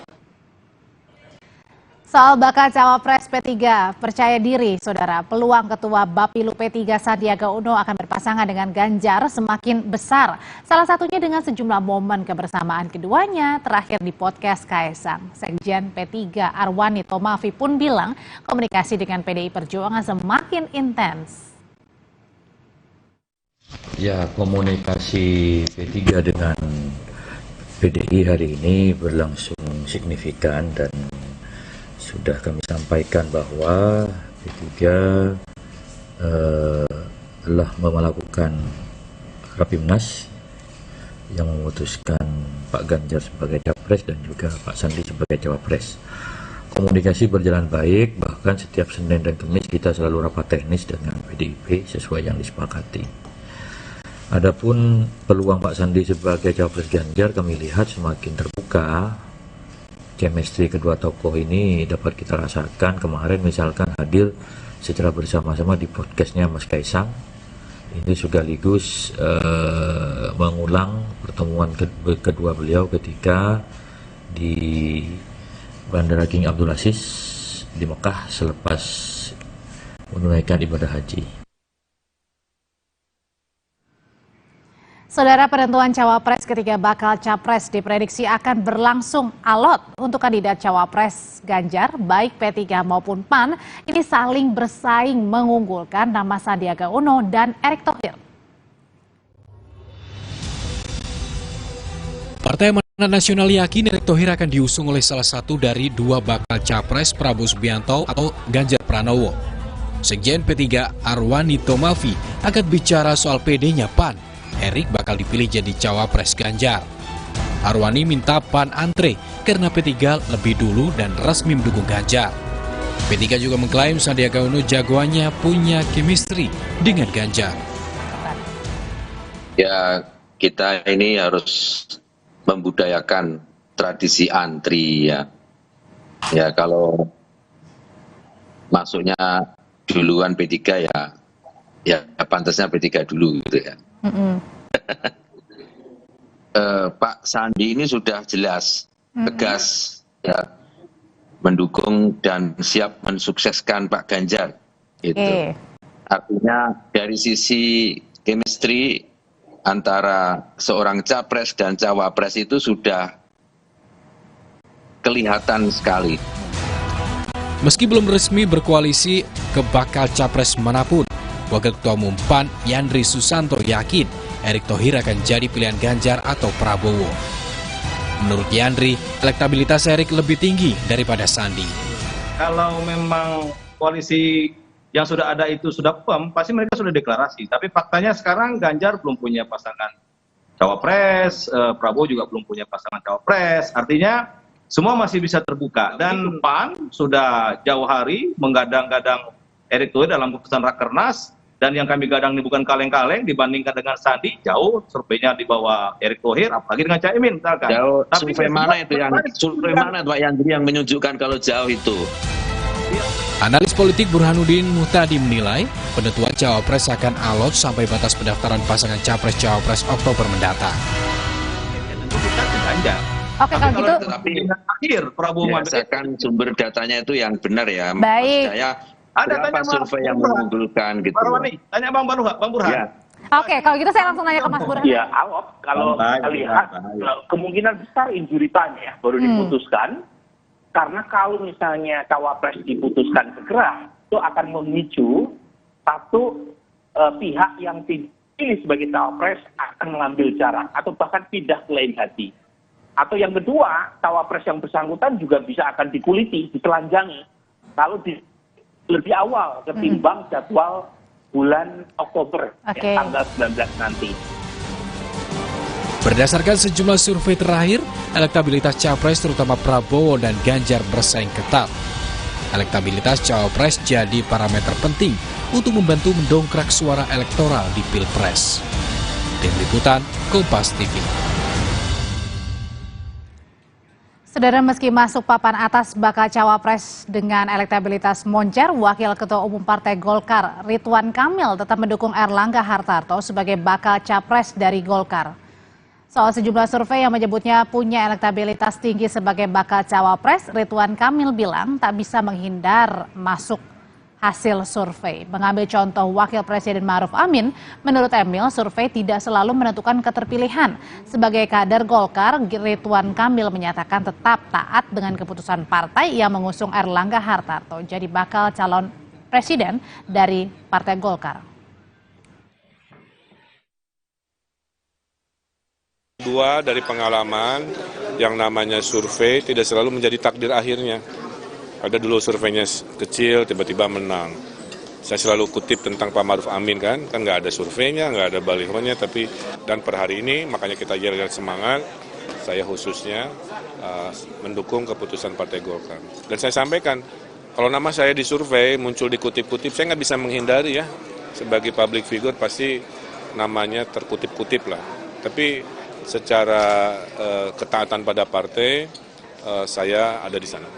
Soal bakal cawapres P3, percaya diri, saudara, peluang Ketua Bapilu P3 Sandiaga Uno akan berpasangan dengan Ganjar semakin besar. Salah satunya dengan sejumlah momen kebersamaan keduanya terakhir di podcast Kaesang. Sekjen P3 Arwani Tomafi pun bilang komunikasi dengan PDI Perjuangan semakin intens. Ya, komunikasi P3 dengan PDI hari ini berlangsung signifikan dan sudah kami sampaikan bahwa P3 telah melakukan Rapimnas yang memutuskan Pak Ganjar sebagai capres dan juga Pak Sandi sebagai cawapres. Komunikasi berjalan baik, bahkan setiap Senin dan Kamis kita selalu rapat teknis dengan PDIP sesuai yang disepakati. Adapun peluang Pak Sandi sebagai cawapres Ganjar kami lihat semakin terbuka. Chemistry kedua tokoh ini dapat kita rasakan kemarin misalkan hadir secara bersama-sama di podcastnya Mas Kaesang. Ini sekaligus mengulang pertemuan kedua beliau ketika di Bandara King Abdul Aziz di Mekah selepas menunaikan ibadah haji. Saudara, penentuan cawapres ketiga bakal capres diprediksi akan berlangsung alot untuk kandidat cawapres Ganjar, baik P3 maupun PAN, ini saling bersaing mengunggulkan nama Sandiaga Uno dan Erick Thohir. Partai Amanat Nasional yakin Erick Thohir akan diusung oleh salah satu dari dua bakal capres Prabowo Subianto atau Ganjar Pranowo. Sekjen P3 Arwani Tomafi akan bicara soal PD-nya PAN. Erick bakal dipilih jadi cawapres Ganjar. Arwani minta PAN antre karena P3 lebih dulu dan resmi mendukung Ganjar. P3 juga mengklaim Sandiaga Uno jagoannya punya chemistry dengan Ganjar. Ya, kita ini harus membudayakan tradisi antri ya. Ya, kalau masuknya duluan P3 ya pantasnya P3 dulu gitu ya. Pak Sandi ini sudah jelas, tegas, ya, mendukung dan siap mensukseskan Pak Ganjar. Gitu. Artinya dari sisi chemistry antara seorang capres dan cawapres itu sudah kelihatan sekali. Meski belum resmi berkoalisi ke bakal capres manapun, Wakil Ketua Umum PAN Yandri Susanto yakin Erick Thohir akan jadi pilihan Ganjar atau Prabowo. Menurut Yandri, elektabilitas Erick lebih tinggi daripada Sandi. Kalau memang koalisi yang sudah ada itu sudah firm, pasti mereka sudah deklarasi. Tapi faktanya sekarang Ganjar belum punya pasangan cawapres, Prabowo juga belum punya pasangan cawapres. Artinya semua masih bisa terbuka. Dan PAN sudah jauh hari menggadang-gadang Erick Thohir dalam keputusan Rakernas. Dan yang kami gadang ini bukan kaleng-kaleng, dibandingkan dengan Sandi, jauh surveinya di bawah Erick Thohir, apalagi dengan Caimin misalkan. Jauh, Tapi survei mana itu Pak Yandri yang menunjukkan kalau jauh itu? Analis politik Burhanuddin Muhtadi menilai, penentuan cawapres akan alot sampai batas pendaftaran pasangan capres-cawapres Oktober mendatang. Oke, kalau gitu. Tapi akhir Prabowo berdasarkan sumber datanya itu yang benar ya. Baik. Ada berapa survei yang mengunggulkan gitu. Tanya Bang Burhan. Ya. Oke, kalau gitu saya langsung nanya ke Mas Burhan. Ya, alot kalau kita lihat kemungkinan besar injuritanya baru diputuskan, karena kalau misalnya cawapres diputuskan segera, itu akan memicu satu pihak yang dipilih sebagai cawapres akan mengambil jarak atau bahkan pindah ke lain hati. Atau yang kedua, cawapres yang bersangkutan juga bisa akan dikuliti, ditelanjangi. Kalau lebih awal ketimbang jadwal bulan Oktober, tanggal 19 nanti. Berdasarkan sejumlah survei terakhir, elektabilitas capres terutama Prabowo dan Ganjar bersaing ketat. Elektabilitas cawapres jadi parameter penting untuk membantu mendongkrak suara elektoral di Pilpres. Tim Liputan, Kompas TV. Saudara, meski masuk papan atas bakal cawapres dengan elektabilitas moncer, Wakil Ketua Umum Partai Golkar Ridwan Kamil tetap mendukung Erlangga Hartarto sebagai bakal capres dari Golkar. Soal sejumlah survei yang menyebutnya punya elektabilitas tinggi sebagai bakal cawapres, Ridwan Kamil bilang tak bisa menghindar masuk hasil survei. Mengambil contoh Wakil Presiden Ma'ruf Amin, menurut Emil, survei tidak selalu menentukan keterpilihan. Sebagai kader Golkar, Ridwan Kamil menyatakan tetap taat dengan keputusan partai yang mengusung Erlangga Hartarto jadi bakal calon presiden dari Partai Golkar. Dua, dari pengalaman yang namanya survei tidak selalu menjadi takdir akhirnya. Ada dulu surveinya kecil, tiba-tiba menang. Saya selalu kutip tentang Pak Ma'ruf Amin kan nggak ada surveinya, nggak ada balihonya, tapi dan per hari ini makanya kita jaga semangat. Saya khususnya mendukung keputusan Partai Golkar. Dan saya sampaikan, kalau nama saya di survei muncul dikutip-kutip, saya nggak bisa menghindari ya. Sebagai public figure pasti namanya terkutip-kutip lah. Tapi secara ketaatan pada partai, saya ada di sana.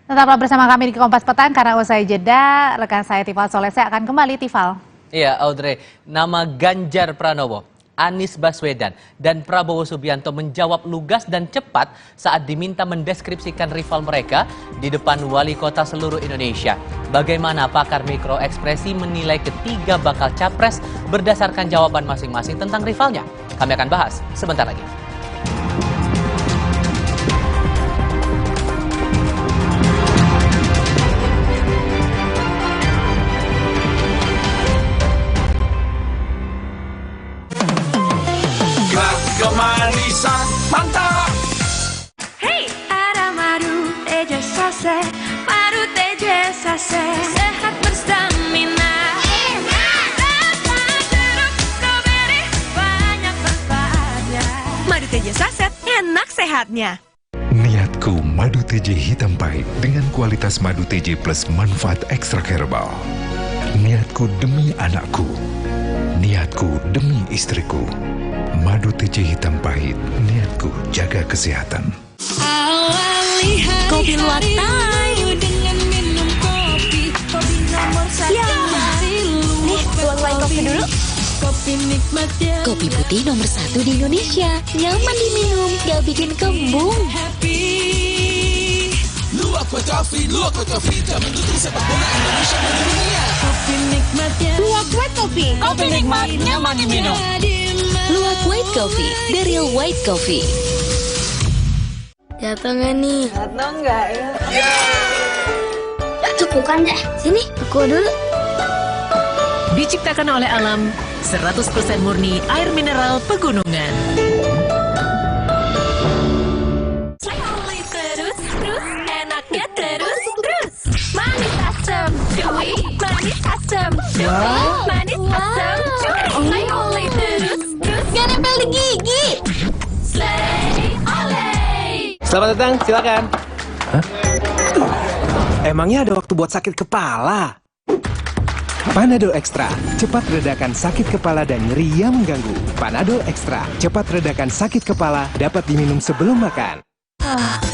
Tetaplah bersama kami di Kompas Petang karena usai jeda, rekan saya Tifal Solese akan kembali. Tifal. Iya, Audrey, nama Ganjar Pranowo, Anies Baswedan, dan Prabowo Subianto menjawab lugas dan cepat saat diminta mendeskripsikan rival mereka di depan wali kota seluruh Indonesia. Bagaimana pakar mikroekspresi menilai ketiga bakal capres berdasarkan jawaban masing-masing tentang rivalnya? Kami akan bahas sebentar lagi. Kemanisan mantap. Hey, ada madu teja sase, madu teja sase, sehat berstamina. Rasa jeruk stroberi banyak manfaatnya. Madu teja saset, enak sehatnya. Niatku madu TJ hitam pahit dengan kualitas madu TJ plus manfaat ekstra herbal. Niatku demi anakku, niatku demi istriku. Madu TJ hitam pahit, niatku jaga kesehatan. Kopi luwak time dengan minum kopi nomor 1. Nih, tuang kopi dulu. Kopi nikmatnya. Kopi putih nomor 1 di Indonesia. Nyaman diminum, gak bikin kembung. Luwak White Coffee tak mendukung sepak bola Indonesia mendunia. Kopi nikmatnya. Luwak White Coffee. Kopi nikmat, nyaman diminum. Luwak White Coffee, The Real White Coffee. Gatel nggak nih? Gatel nggak ya? Cepukan deh. Sini, aku dulu. Diciptakan oleh alam, 100% murni air mineral pegunungan. Terus, enaknya terus. Manis asam, cuy. Manis asam, cuy. Manis asam, cuy. Oleh terus. Gak nempel di gigi. Slay, oleh. Selamat datang, silakan. Hah? Emangnya ada waktu buat sakit kepala? Panadol Extra, cepat redakan sakit kepala dan nyeri yang mengganggu. Panadol Extra, cepat redakan sakit kepala, dapat diminum sebelum makan.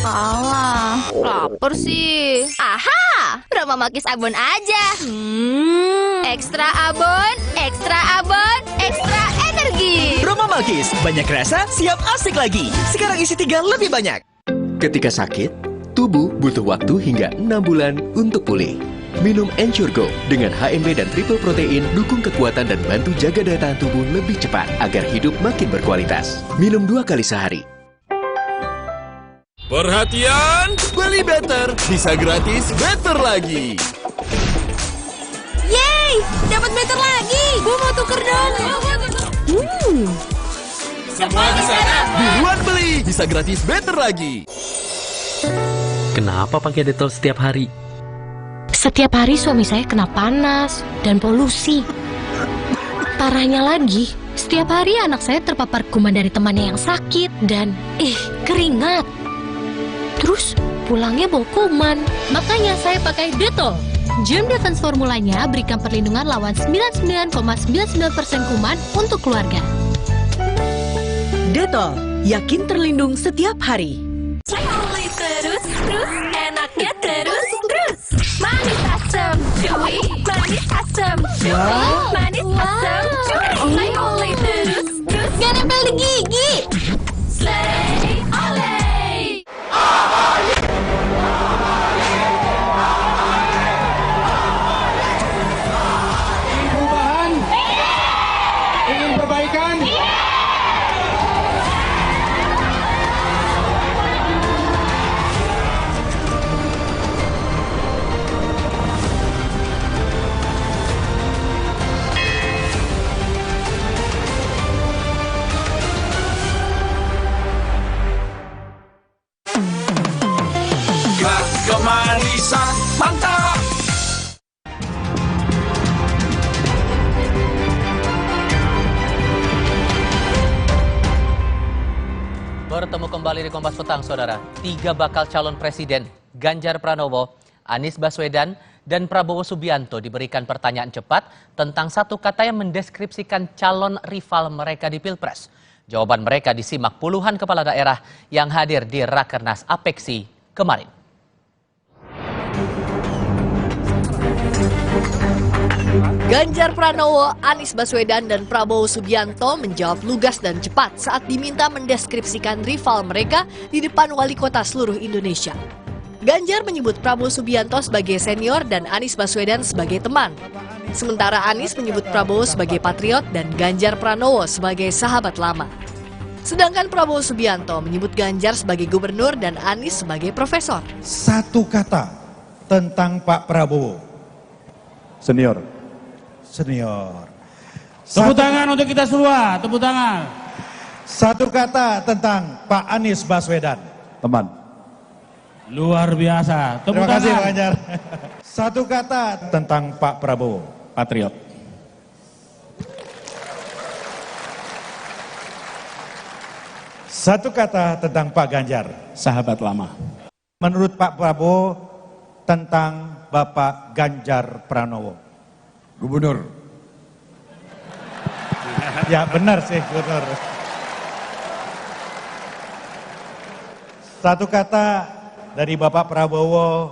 Alah, lapar sih. Aha, Roma Makis Abon aja. Ekstra abon, ekstra abon, ekstra energi. Roma Malkis, banyak rasa, siap asik lagi. Sekarang isi 3 lebih banyak. Ketika sakit, tubuh butuh waktu hingga 6 bulan untuk pulih. Minum Ensure Go dengan HMB dan triple protein, dukung kekuatan dan bantu jaga daya tahan tubuh lebih cepat agar hidup makin berkualitas. Minum 2 kali sehari. Perhatian, beli better, bisa gratis better lagi. Yeay, dapat better lagi. Gue mau tuker dong. Semua di sana, buruan beli, bisa gratis better lagi. Kenapa pakai Dettol setiap hari? Setiap hari suami saya kena panas dan polusi. Parahnya lagi, setiap hari anak saya terpapar kuman dari temannya yang sakit dan keringat. Terus pulangnya bawa kuman. Makanya saya pakai Dettol. Germ Defense formulanya berikan perlindungan lawan 99,99% kuman untuk keluarga. Dettol, yakin terlindung setiap hari. Terus, enaknya terus. Manis asam, chewy, manis asam, chewy, manis asam, chewy. Saya oleh terus, gak nempel di gigi. Slay, oleh. Ingin perubahan? Ingin perbaikan? Kemanisan mantap. Bertemu kembali di Kompas Petang, Saudara. 3 bakal calon presiden, Ganjar Pranowo, Anies Baswedan, dan Prabowo Subianto diberikan pertanyaan cepat tentang satu kata yang mendeskripsikan calon rival mereka di Pilpres. Jawaban mereka disimak puluhan kepala daerah yang hadir di Rakernas Apeksi kemarin. Ganjar Pranowo, Anies Baswedan, dan Prabowo Subianto menjawab lugas dan cepat saat diminta mendeskripsikan rival mereka di depan wali kota seluruh Indonesia. Ganjar menyebut Prabowo Subianto sebagai senior dan Anies Baswedan sebagai teman. Sementara Anies menyebut Prabowo sebagai patriot dan Ganjar Pranowo sebagai sahabat lama. Sedangkan Prabowo Subianto menyebut Ganjar sebagai gubernur dan Anies sebagai profesor. Satu kata tentang Pak Prabowo. Senior. Tepuk tangan untuk kita semua, tepuk tangan. Satu kata tentang Pak Anies Baswedan. Teman. Luar biasa. Tepuk Terima kasih tangan. Pak Ganjar. Satu kata tentang Pak Prabowo. Patriot. Satu kata tentang Pak Ganjar. Sahabat lama. Menurut Pak Prabowo tentang Bapak Ganjar Pranowo. Gubernur. Ya benar sih gubernur. Satu kata dari Bapak Prabowo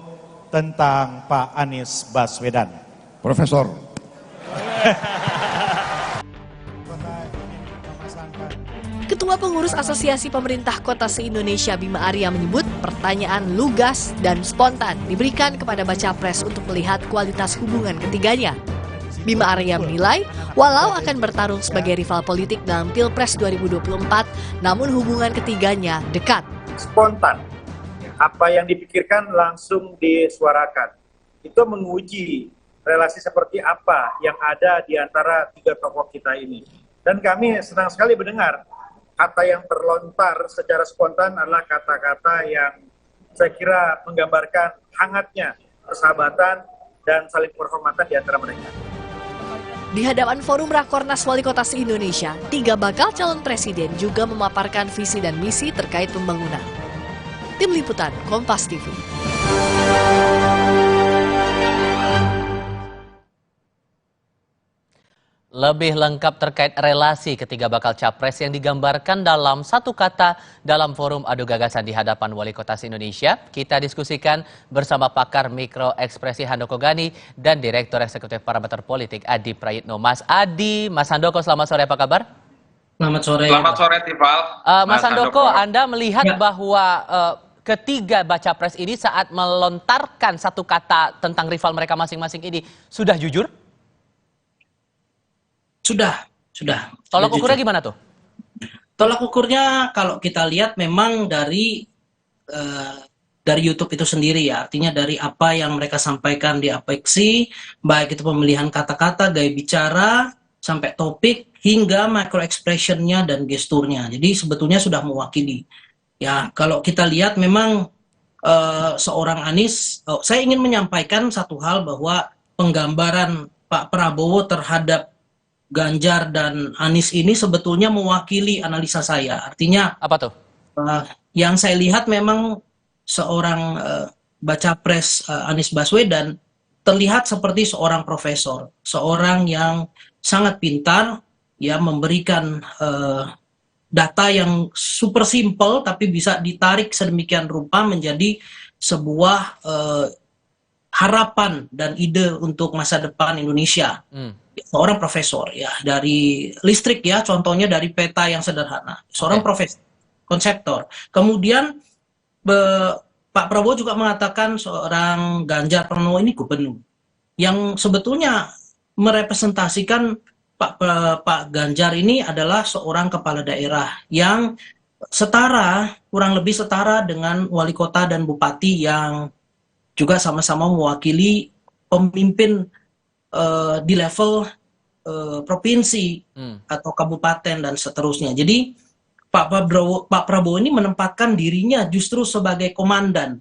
tentang Pak Anies Baswedan. Profesor. Ketua Pengurus Asosiasi Pemerintah Kota se-Indonesia Bima Arya menyebut pertanyaan lugas dan spontan diberikan kepada baca pres untuk melihat kualitas hubungan ketiganya. Bima Arya menilai, walau akan bertarung sebagai rival politik dalam Pilpres 2024, namun hubungan ketiganya dekat. Spontan, apa yang dipikirkan langsung disuarakan. Itu menguji relasi seperti apa yang ada di antara 3 tokoh kita ini. Dan kami senang sekali mendengar kata yang terlontar secara spontan adalah kata-kata yang saya kira menggambarkan hangatnya persahabatan dan saling penghormatan di antara mereka. Di hadapan Forum Rakornas Wali Kota se-Indonesia, 3 bakal calon presiden juga memaparkan visi dan misi terkait pembangunan. Tim Liputan, Kompas TV. Lebih lengkap terkait relasi ketiga bakal capres yang digambarkan dalam satu kata dalam forum adu gagasan di hadapan Wali Kota se-Indonesia, kita diskusikan bersama pakar mikro ekspresi Handoko Gani dan Direktur Eksekutif Parameter Politik Adi Prayitno. Mas Adi, Mas Handoko, selamat sore, apa kabar? Selamat sore. Selamat sore, Tifal. Mas Handoko, Anda melihat bahwa ketiga baca pres ini saat melontarkan satu kata tentang rival mereka masing-masing ini sudah jujur? Sudah. Tolak ukurnya gimana tuh? Tolak ukurnya kalau kita lihat memang dari YouTube itu sendiri ya, artinya dari apa yang mereka sampaikan di Apeksi, baik itu pemilihan kata-kata, gaya bicara, sampai topik, hingga micro expression-nya dan gesturnya. Jadi sebetulnya sudah mewakili. Ya, kalau kita lihat memang seorang Anies, saya ingin menyampaikan satu hal bahwa penggambaran Pak Prabowo terhadap Ganjar dan Anies ini sebetulnya mewakili analisa saya. Artinya apa tuh? Yang saya lihat memang seorang baca pres Anies Baswedan terlihat seperti seorang profesor, seorang yang sangat pintar, ya, memberikan data yang super simple tapi bisa ditarik sedemikian rupa menjadi sebuah harapan dan ide untuk masa depan Indonesia. Seorang profesor, ya, dari listrik, ya, contohnya dari peta yang sederhana. Seorang profesor, konseptor. Kemudian Pak Prabowo juga mengatakan seorang Ganjar Pranowo ini gubernur yang sebetulnya merepresentasikan Pak Ganjar ini adalah seorang kepala daerah yang setara, kurang lebih setara dengan wali kota dan bupati yang juga sama-sama mewakili pemimpin di level provinsi atau kabupaten dan seterusnya. Jadi Pak Prabowo ini menempatkan dirinya justru sebagai komandan.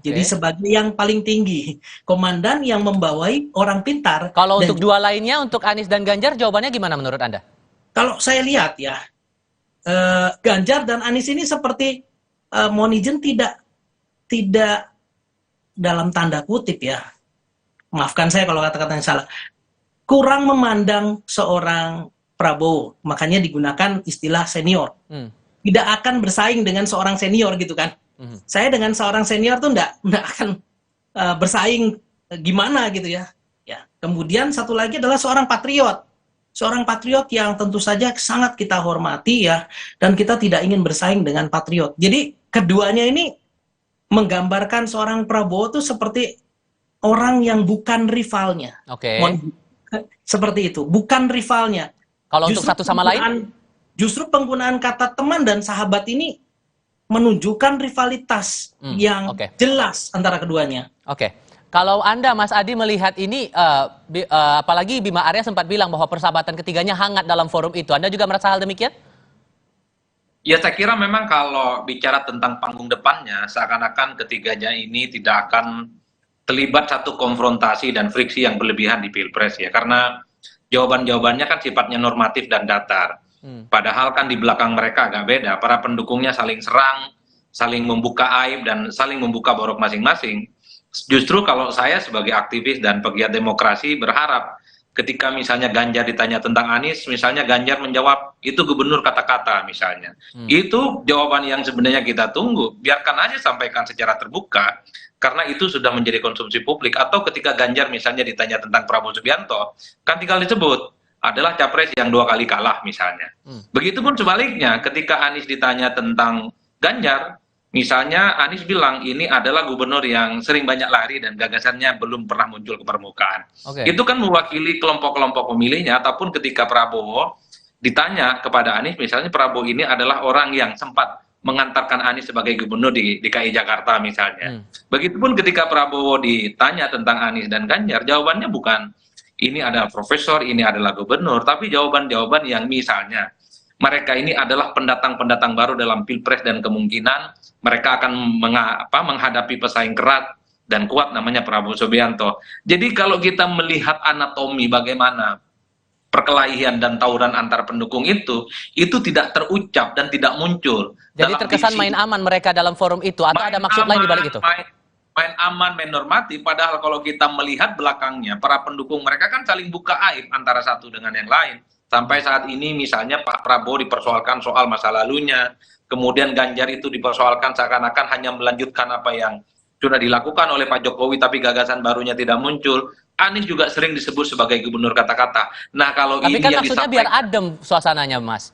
Jadi sebagai yang paling tinggi, komandan yang membawai orang pintar. Kalau untuk dua lainnya, untuk Anies dan Ganjar, jawabannya gimana menurut Anda? Kalau saya lihat ya, Ganjar dan Anies ini seperti Monijen tidak dalam tanda kutip, ya, maafkan saya kalau kata-katanya salah, kurang memandang seorang Prabowo, makanya digunakan istilah senior. Tidak akan bersaing dengan seorang senior gitu kan. Saya dengan seorang senior tuh enggak akan bersaing gimana gitu ya. Ya. Kemudian satu lagi adalah seorang patriot. Seorang patriot yang tentu saja sangat kita hormati, ya, dan kita tidak ingin bersaing dengan patriot. Jadi keduanya ini menggambarkan seorang Prabowo tuh seperti orang yang bukan rivalnya. Seperti itu, bukan rivalnya. Kalau untuk satu sama lain? Justru penggunaan kata teman dan sahabat ini menunjukkan rivalitas yang jelas antara keduanya. Kalau Anda, Mas Adi, melihat ini, apalagi Bima Arya sempat bilang bahwa persahabatan ketiganya hangat dalam forum itu. Anda juga merasa hal demikian? Ya, saya kira memang kalau bicara tentang panggung depannya, seakan-akan ketiganya ini tidak akan terlibat satu konfrontasi dan friksi yang berlebihan di Pilpres, ya. Karena jawaban-jawabannya kan sifatnya normatif dan datar. Padahal kan di belakang mereka agak beda. Para pendukungnya saling serang, saling membuka aib, dan saling membuka borok masing-masing. Justru kalau saya sebagai aktivis dan pegiat demokrasi berharap ketika misalnya Ganjar ditanya tentang Anies, misalnya Ganjar menjawab, itu gubernur kata-kata misalnya. Itu jawaban yang sebenarnya kita tunggu. Biarkan aja sampaikan secara terbuka, karena itu sudah menjadi konsumsi publik. Atau ketika Ganjar misalnya ditanya tentang Prabowo Subianto, kan tinggal disebut, adalah capres yang 2 kali kalah misalnya. Begitupun sebaliknya, ketika Anies ditanya tentang Ganjar, misalnya Anies bilang ini adalah gubernur yang sering banyak lari dan gagasannya belum pernah muncul ke permukaan. Itu kan mewakili kelompok-kelompok pemilihnya. Ataupun ketika Prabowo ditanya kepada Anies, misalnya Prabowo ini adalah orang yang sempat mengantarkan Anies sebagai gubernur di DKI Jakarta misalnya. Begitupun ketika Prabowo ditanya tentang Anies dan Ganjar, jawabannya bukan ini adalah profesor, ini adalah gubernur, tapi jawaban-jawaban yang misalnya mereka ini adalah pendatang-pendatang baru dalam Pilpres dan kemungkinan mereka akan menghadapi pesaing keras dan kuat namanya Prabowo Subianto. Jadi kalau kita melihat anatomi bagaimana perkelahian dan tawuran antar pendukung itu tidak terucap dan tidak muncul. Jadi terkesan main aman mereka dalam forum itu, atau ada maksud lain di balik itu? main aman, main normatif, padahal kalau kita melihat belakangnya, para pendukung mereka kan saling buka aib antara satu dengan yang lain. Sampai saat ini misalnya Pak Prabowo dipersoalkan soal masa lalunya, kemudian Ganjar itu dipersoalkan seakan-akan hanya melanjutkan apa yang sudah dilakukan oleh Pak Jokowi, tapi gagasan barunya tidak muncul. Anies juga sering disebut sebagai gubernur kata-kata. Nah, kalau Tapi ini kan yang maksudnya biar adem suasananya, Mas.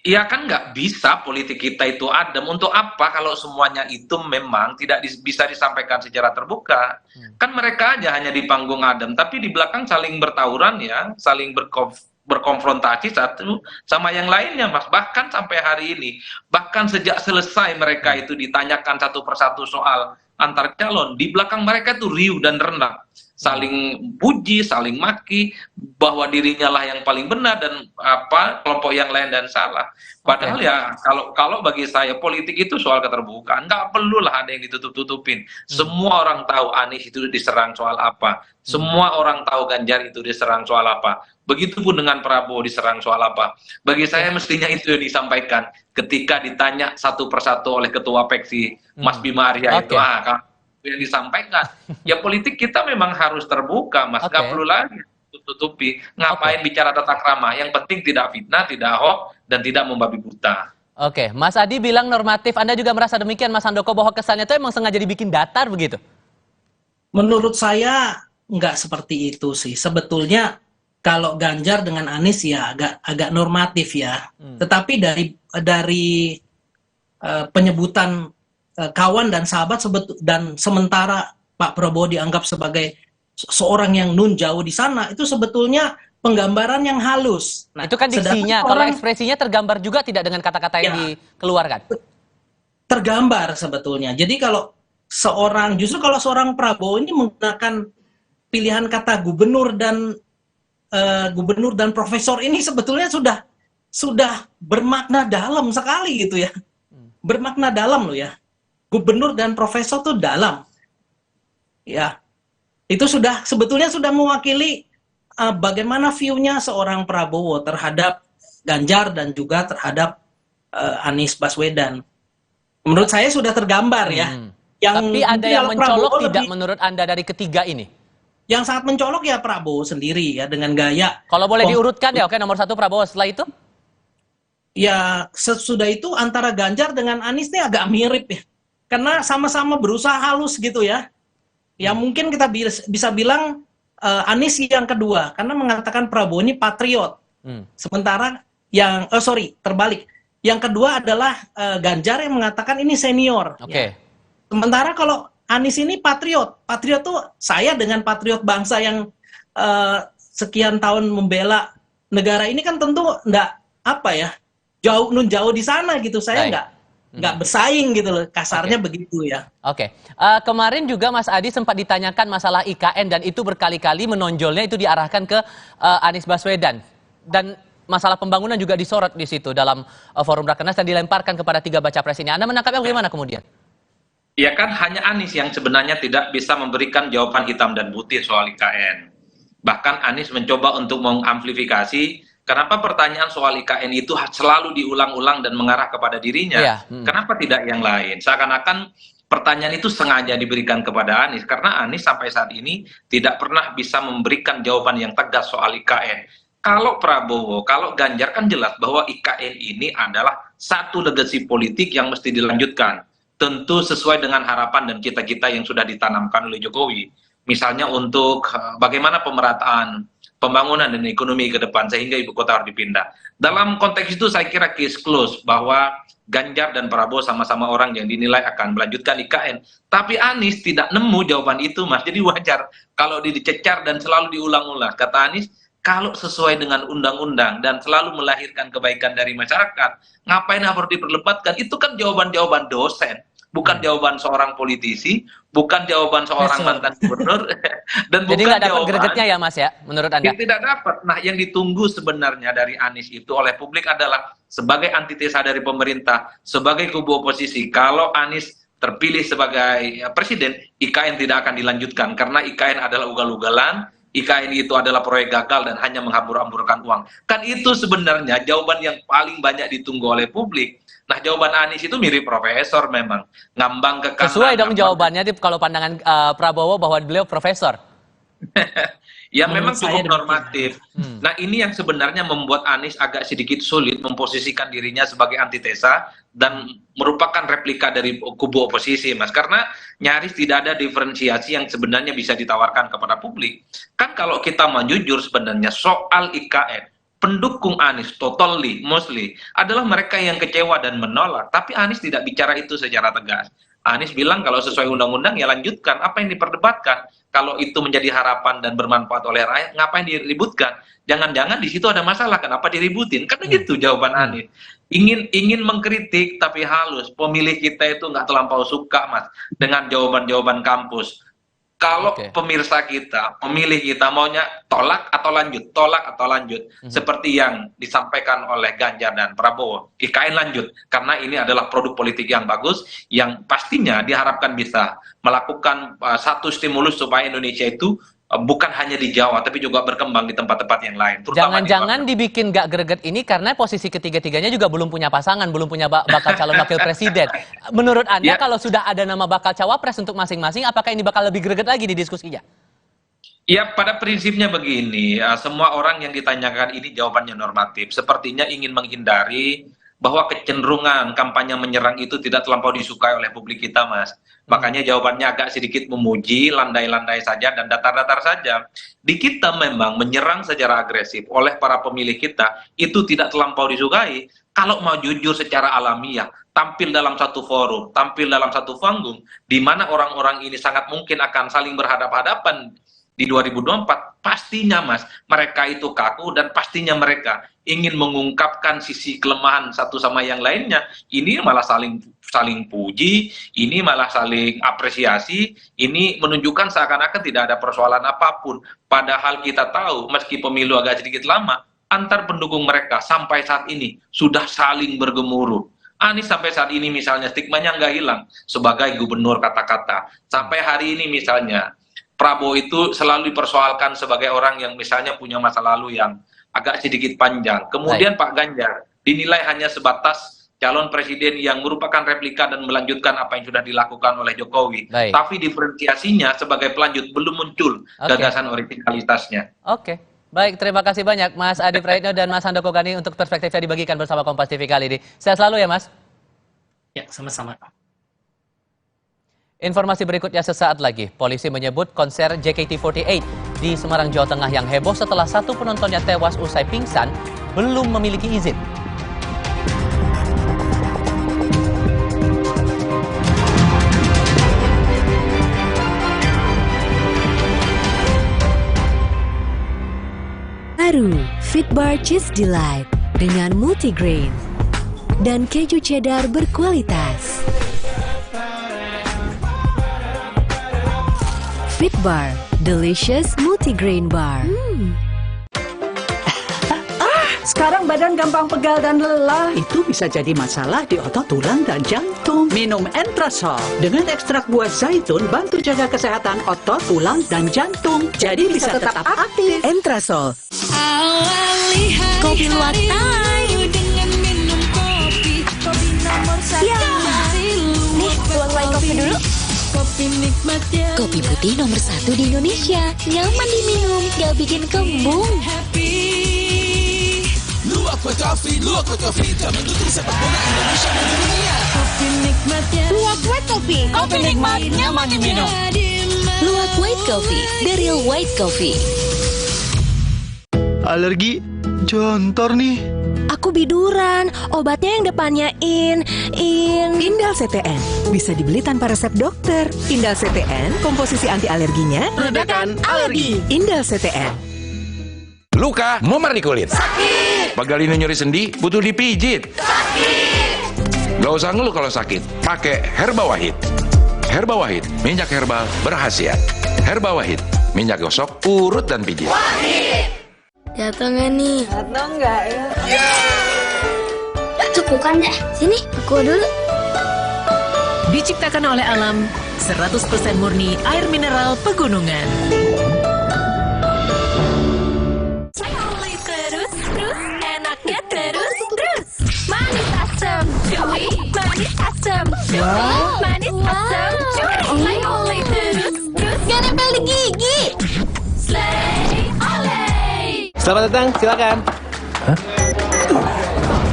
Iya kan nggak bisa politik kita itu adem. Untuk apa kalau semuanya itu memang tidak bisa disampaikan secara terbuka? Kan mereka aja hanya di panggung adem, tapi di belakang saling bertawuran ya, saling berkonfrontasi satu sama yang lainnya, Mas. Bahkan sampai hari ini, bahkan sejak selesai mereka itu ditanyakan satu persatu soal antar calon, di belakang mereka itu riuh dan rendah, saling puji, saling maki bahwa dirinya lah yang paling benar dan kelompok yang lain dan salah. Padahal ya kalau bagi saya politik itu soal keterbukaan, nggak perlu lah ada yang ditutup-tutupin. Semua orang tahu Anies itu diserang soal apa, semua orang tahu Ganjar itu diserang soal apa. Begitupun dengan Prabowo diserang soal apa. Bagi saya mestinya itu yang disampaikan ketika ditanya satu persatu oleh Ketua Peksi Mas Bima Arya itu. Kalau yang disampaikan, ya politik kita memang harus terbuka, Mas. Nggak perlu lagi tutupi. Ngapain bicara tata krama? Yang penting tidak fitnah, tidak hoax, dan tidak membabi buta. Oke, Mas Adi bilang normatif. Anda juga merasa demikian, Mas Handoko, bahwa kesannya itu emang sengaja dibikin datar begitu? Menurut saya nggak seperti itu sih. Sebetulnya kalau Ganjar dengan Anies ya agak normatif ya. Tetapi dari penyebutan kawan dan sahabat dan sementara Pak Prabowo dianggap sebagai seorang yang nun jauh di sana, itu sebetulnya penggambaran yang halus. Nah, itu kan diksinya, kalau ekspresinya tergambar juga tidak dengan kata-kata yang dikeluarkan? Tergambar sebetulnya. Jadi justru kalau seorang Prabowo ini menggunakan pilihan kata gubernur dan profesor ini sebetulnya sudah bermakna dalam sekali gitu ya. Bermakna dalam loh ya. Gubernur dan profesor tuh dalam. Ya. Itu sebetulnya sudah mewakili bagaimana view-nya seorang Prabowo terhadap Ganjar dan juga terhadap Anies Baswedan. Menurut saya sudah tergambar ya. Tapi ada yang mencolok tidak menurut Anda dari ketiga ini? Yang sangat mencolok ya Prabowo sendiri ya, dengan gaya. Kalau boleh diurutkan ya, oke, nomor 1 Prabowo, setelah itu? Ya sesudah itu antara Ganjar dengan Anies ini agak mirip ya. Karena sama-sama berusaha halus gitu ya. Ya mungkin kita bisa bilang Anies yang kedua, karena mengatakan Prabowo ini patriot. Sementara terbalik. Yang kedua adalah Ganjar yang mengatakan ini senior. Ya. Sementara kalau Anies ini patriot. Patriot tuh saya dengan patriot bangsa yang sekian tahun membela negara ini kan tentu jauh di sana gitu. Saya nggak bersaing gitu loh, kasarnya begitu ya. Kemarin juga Mas Adi sempat ditanyakan masalah IKN dan itu berkali-kali menonjolnya itu diarahkan ke Anies Baswedan, dan masalah pembangunan juga disorot di situ dalam forum Rakernas dan dilemparkan kepada 3 baca pres ini. Anda menangkapnya bagaimana kemudian? Ya kan hanya Anies yang sebenarnya tidak bisa memberikan jawaban hitam dan putih soal IKN. Bahkan Anies mencoba untuk mengamplifikasi kenapa pertanyaan soal IKN itu selalu diulang-ulang dan mengarah kepada dirinya. Kenapa tidak yang lain? Seakan-akan pertanyaan itu sengaja diberikan kepada Anies, karena Anies sampai saat ini tidak pernah bisa memberikan jawaban yang tegas soal IKN. Kalau Prabowo, kalau Ganjar kan jelas bahwa IKN ini adalah satu legasi politik yang mesti dilanjutkan. Tentu sesuai dengan harapan dan cita-cita yang sudah ditanamkan oleh Jokowi. Misalnya untuk bagaimana pemerataan pembangunan dan ekonomi ke depan sehingga ibu kota harus dipindah. Dalam konteks itu saya kira case close bahwa Ganjar dan Prabowo sama-sama orang yang dinilai akan melanjutkan IKN. Tapi Anies tidak nemu jawaban itu, Mas. Jadi wajar kalau dicecar dan selalu diulang-ulang. Kata Anies, kalau sesuai dengan undang-undang dan selalu melahirkan kebaikan dari masyarakat, ngapain harus diperdebatkan? Itu kan jawaban-jawaban dosen, bukan jawaban seorang politisi, bukan jawaban seorang mantan gubernur, dan jadi bukan nggak dapat gregetnya ya Mas ya, menurut Anda? Tidak dapat. Nah, yang ditunggu sebenarnya dari Anies itu oleh publik adalah sebagai antitesa dari pemerintah, sebagai kubu oposisi. Kalau Anies terpilih sebagai presiden, IKN tidak akan dilanjutkan karena IKN adalah ugal-ugalan, IKN itu adalah proyek gagal dan hanya menghambur-hamburkan uang? Kan itu sebenarnya jawaban yang paling banyak ditunggu oleh publik. Nah, jawaban Anies itu mirip profesor memang. Ngambang ke kanan. Sesuai dong jawabannya, kalau pandangan Prabowo bahwa beliau profesor. Ya memang cukup normatif. Nah, ini yang sebenarnya membuat Anies agak sedikit sulit memposisikan dirinya sebagai antitesa dan merupakan replika dari kubu oposisi, Mas. Karena nyaris tidak ada diferensiasi yang sebenarnya bisa ditawarkan kepada publik. Kan kalau kita mau jujur sebenarnya soal IKN, pendukung Anies mostly adalah mereka yang kecewa dan menolak. Tapi Anies tidak bicara itu secara tegas. Anies bilang kalau sesuai undang-undang ya lanjutkan. Apa yang diperdebatkan? Kalau itu menjadi harapan dan bermanfaat oleh rakyat, ngapain diributkan? Jangan-jangan di situ ada masalah, kenapa diributin? Kan begitu jawaban Anies. Ingin mengkritik tapi halus. Pemilih kita itu nggak terlampau suka, Mas, dengan jawaban-jawaban kampus. Kalau pemirsa kita, pemilih kita maunya tolak atau lanjut, seperti yang disampaikan oleh Ganjar dan Prabowo, IKN lanjut, karena ini adalah produk politik yang bagus, yang pastinya diharapkan bisa melakukan satu stimulus supaya Indonesia itu bukan hanya di Jawa, tapi juga berkembang di tempat-tempat yang lain. Jangan-jangan dibikin gak greget ini karena posisi ketiga-tiganya juga belum punya pasangan, belum punya bakal calon wakil presiden. Menurut Anda kalau sudah ada nama bakal cawapres untuk masing-masing, apakah ini bakal lebih greget lagi di diskusinya? Ya, pada prinsipnya begini, semua orang yang ditanyakan ini jawabannya normatif. Sepertinya ingin menghindari bahwa kecenderungan kampanye menyerang itu tidak terlampau disukai oleh publik kita, Mas. Makanya jawabannya agak sedikit memuji, landai-landai saja dan datar-datar saja. Di kita memang menyerang secara agresif oleh para pemilih kita itu tidak terlampau disukai. Kalau mau jujur secara alamiah, tampil dalam satu forum, tampil dalam satu panggung, di mana orang-orang ini sangat mungkin akan saling berhadapan-hadapan di 2024, pastinya, Mas, mereka itu kaku dan pastinya mereka ingin mengungkapkan sisi kelemahan satu sama yang lainnya. Ini malah saling puji, ini malah saling apresiasi, ini menunjukkan seakan-akan tidak ada persoalan apapun. Padahal kita tahu, meski pemilu agak sedikit lama, antar pendukung mereka sampai saat ini sudah saling bergemuruh. Anies sampai saat ini misalnya stigmanya nggak hilang sebagai gubernur kata-kata. Sampai hari ini misalnya, Prabowo itu selalu dipersoalkan sebagai orang yang misalnya punya masa lalu yang agak sedikit panjang. Kemudian Pak Ganjar dinilai hanya sebatas calon presiden yang merupakan replika dan melanjutkan apa yang sudah dilakukan oleh Jokowi. Tapi diferensiasinya sebagai pelanjut belum muncul gagasan originalitasnya. Oke. Baik, terima kasih banyak Mas Adi Praetno dan Mas Handoko Gani untuk perspektifnya dibagikan bersama Kompas TV kali ini. Sehat selalu ya, Mas. Ya, sama-sama. Informasi berikutnya sesaat lagi. Polisi menyebut konser JKT48 di Semarang, Jawa Tengah yang heboh setelah satu penontonnya tewas usai pingsan belum memiliki izin. Baru Fitbar Cheese Delight dengan multigrain dan keju cheddar berkualitas. Fitbar, delicious multigrain bar. Sekarang badan gampang pegal dan lelah. Itu bisa jadi masalah di otot, tulang, dan jantung. Minum Entrasol dengan ekstrak buah zaitun bantu jaga kesehatan otot, tulang, dan jantung. Jadi bisa tetap aktif. Entrasol. Kopi luwak time. Ya. Nih, tuang white kopi dulu. Kopi putih nomor 1 di Indonesia. Nyaman diminum, gak bikin kembung. Luwak White Coffee tak mendukung sepak bola Indonesia mendunia. Luwak White Coffee, kopi nikmat, nyaman diminum. Luwak White Coffee, the real white coffee. Alergi, jontor nih. Aku biduran, obatnya yang depannya Indal CTN. Bisa dibeli tanpa resep dokter. Indal CTN, komposisi anti alerginya redakan alergi. Indal CTN. Luka, memar di kulit. Sakit. Pegal ini nyeri sendi, butuh dipijit. Sakit. Gak usah ngeluh kalau sakit, pakai Herba Wahid. Herba Wahid, minyak herbal berkhasiat. Herba Wahid, minyak gosok, urut dan pijit. Wahid. Jatuh nggak nih? Jatuh nggak ya? Cepukan deh. Sini, aku dulu. Diciptakan oleh alam, 100% murni air mineral pegunungan. Wow. Manis, asam, gurih. My only terus. Gak nempel di gigi. Slay, olay. Selamat datang, silakan. Hah?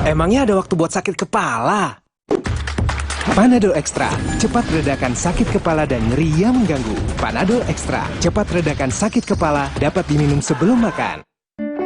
Emangnya ada waktu buat sakit kepala? Panadol Extra, cepat redakan sakit kepala dan nyeri yang mengganggu. Panadol Extra, cepat redakan sakit kepala, dapat diminum sebelum makan.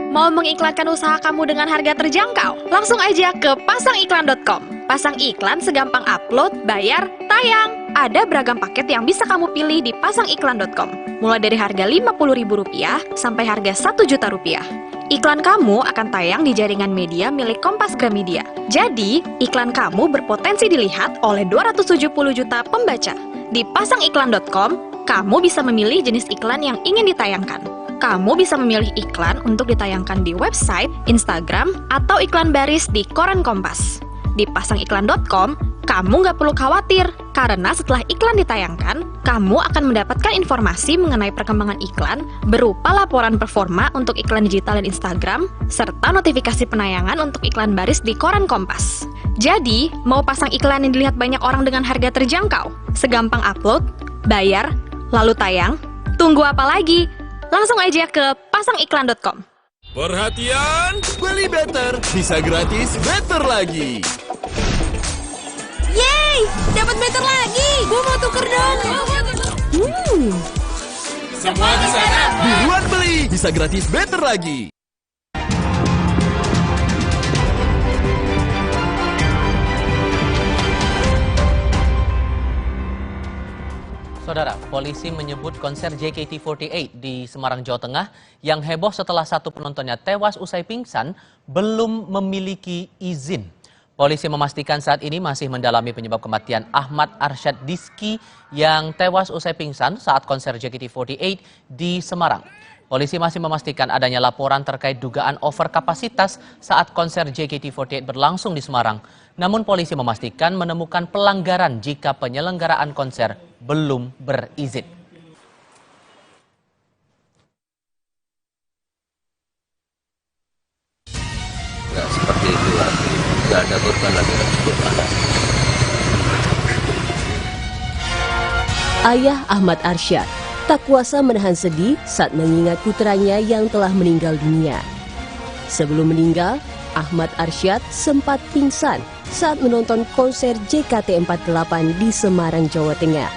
Mau mengiklankan usaha kamu dengan harga terjangkau? Langsung aja ke pasangiklan.com. Pasang iklan segampang upload, bayar, tayang. Ada beragam paket yang bisa kamu pilih di pasangiklan.com. Mulai dari harga Rp50.000 sampai harga Rp1.000.000. Iklan kamu akan tayang di jaringan media milik Kompas Gramedia. Jadi, iklan kamu berpotensi dilihat oleh 270 juta pembaca. Di pasangiklan.com, kamu bisa memilih jenis iklan yang ingin ditayangkan. Kamu bisa memilih iklan untuk ditayangkan di website, Instagram, atau iklan baris di koran Kompas. Di pasangiklan.com, kamu nggak perlu khawatir, karena setelah iklan ditayangkan, kamu akan mendapatkan informasi mengenai perkembangan iklan berupa laporan performa untuk iklan digital dan Instagram, serta notifikasi penayangan untuk iklan baris di koran Kompas. Jadi, mau pasang iklan yang dilihat banyak orang dengan harga terjangkau? Segampang upload, bayar, lalu tayang? Tunggu apa lagi? Langsung aja ke pasangiklan.com. Perhatian, beli better bisa gratis better lagi. Yeay, dapat better lagi. Gue mau tuker dong. Semua di sana buruan beli, bisa gratis better lagi. Saudara, polisi menyebut konser JKT48 di Semarang, Jawa Tengah yang heboh setelah satu penontonnya tewas usai pingsan belum memiliki izin. Polisi memastikan saat ini masih mendalami penyebab kematian Ahmad Arsyad Diski yang tewas usai pingsan saat konser JKT48 di Semarang. Polisi masih memastikan adanya laporan terkait dugaan overkapasitas saat konser JKT48 berlangsung di Semarang. Namun polisi memastikan menemukan pelanggaran jika penyelenggaraan konser belum berizin. Nggak seperti itu lagi, nggak ada korban lagi tersebut. Ayah Ahmad Arsyad tak kuasa menahan sedih saat mengingat putranya yang telah meninggal dunia. Sebelum meninggal, Ahmad Arsyad sempat pingsan saat menonton konser JKT48 di Semarang, Jawa Tengah.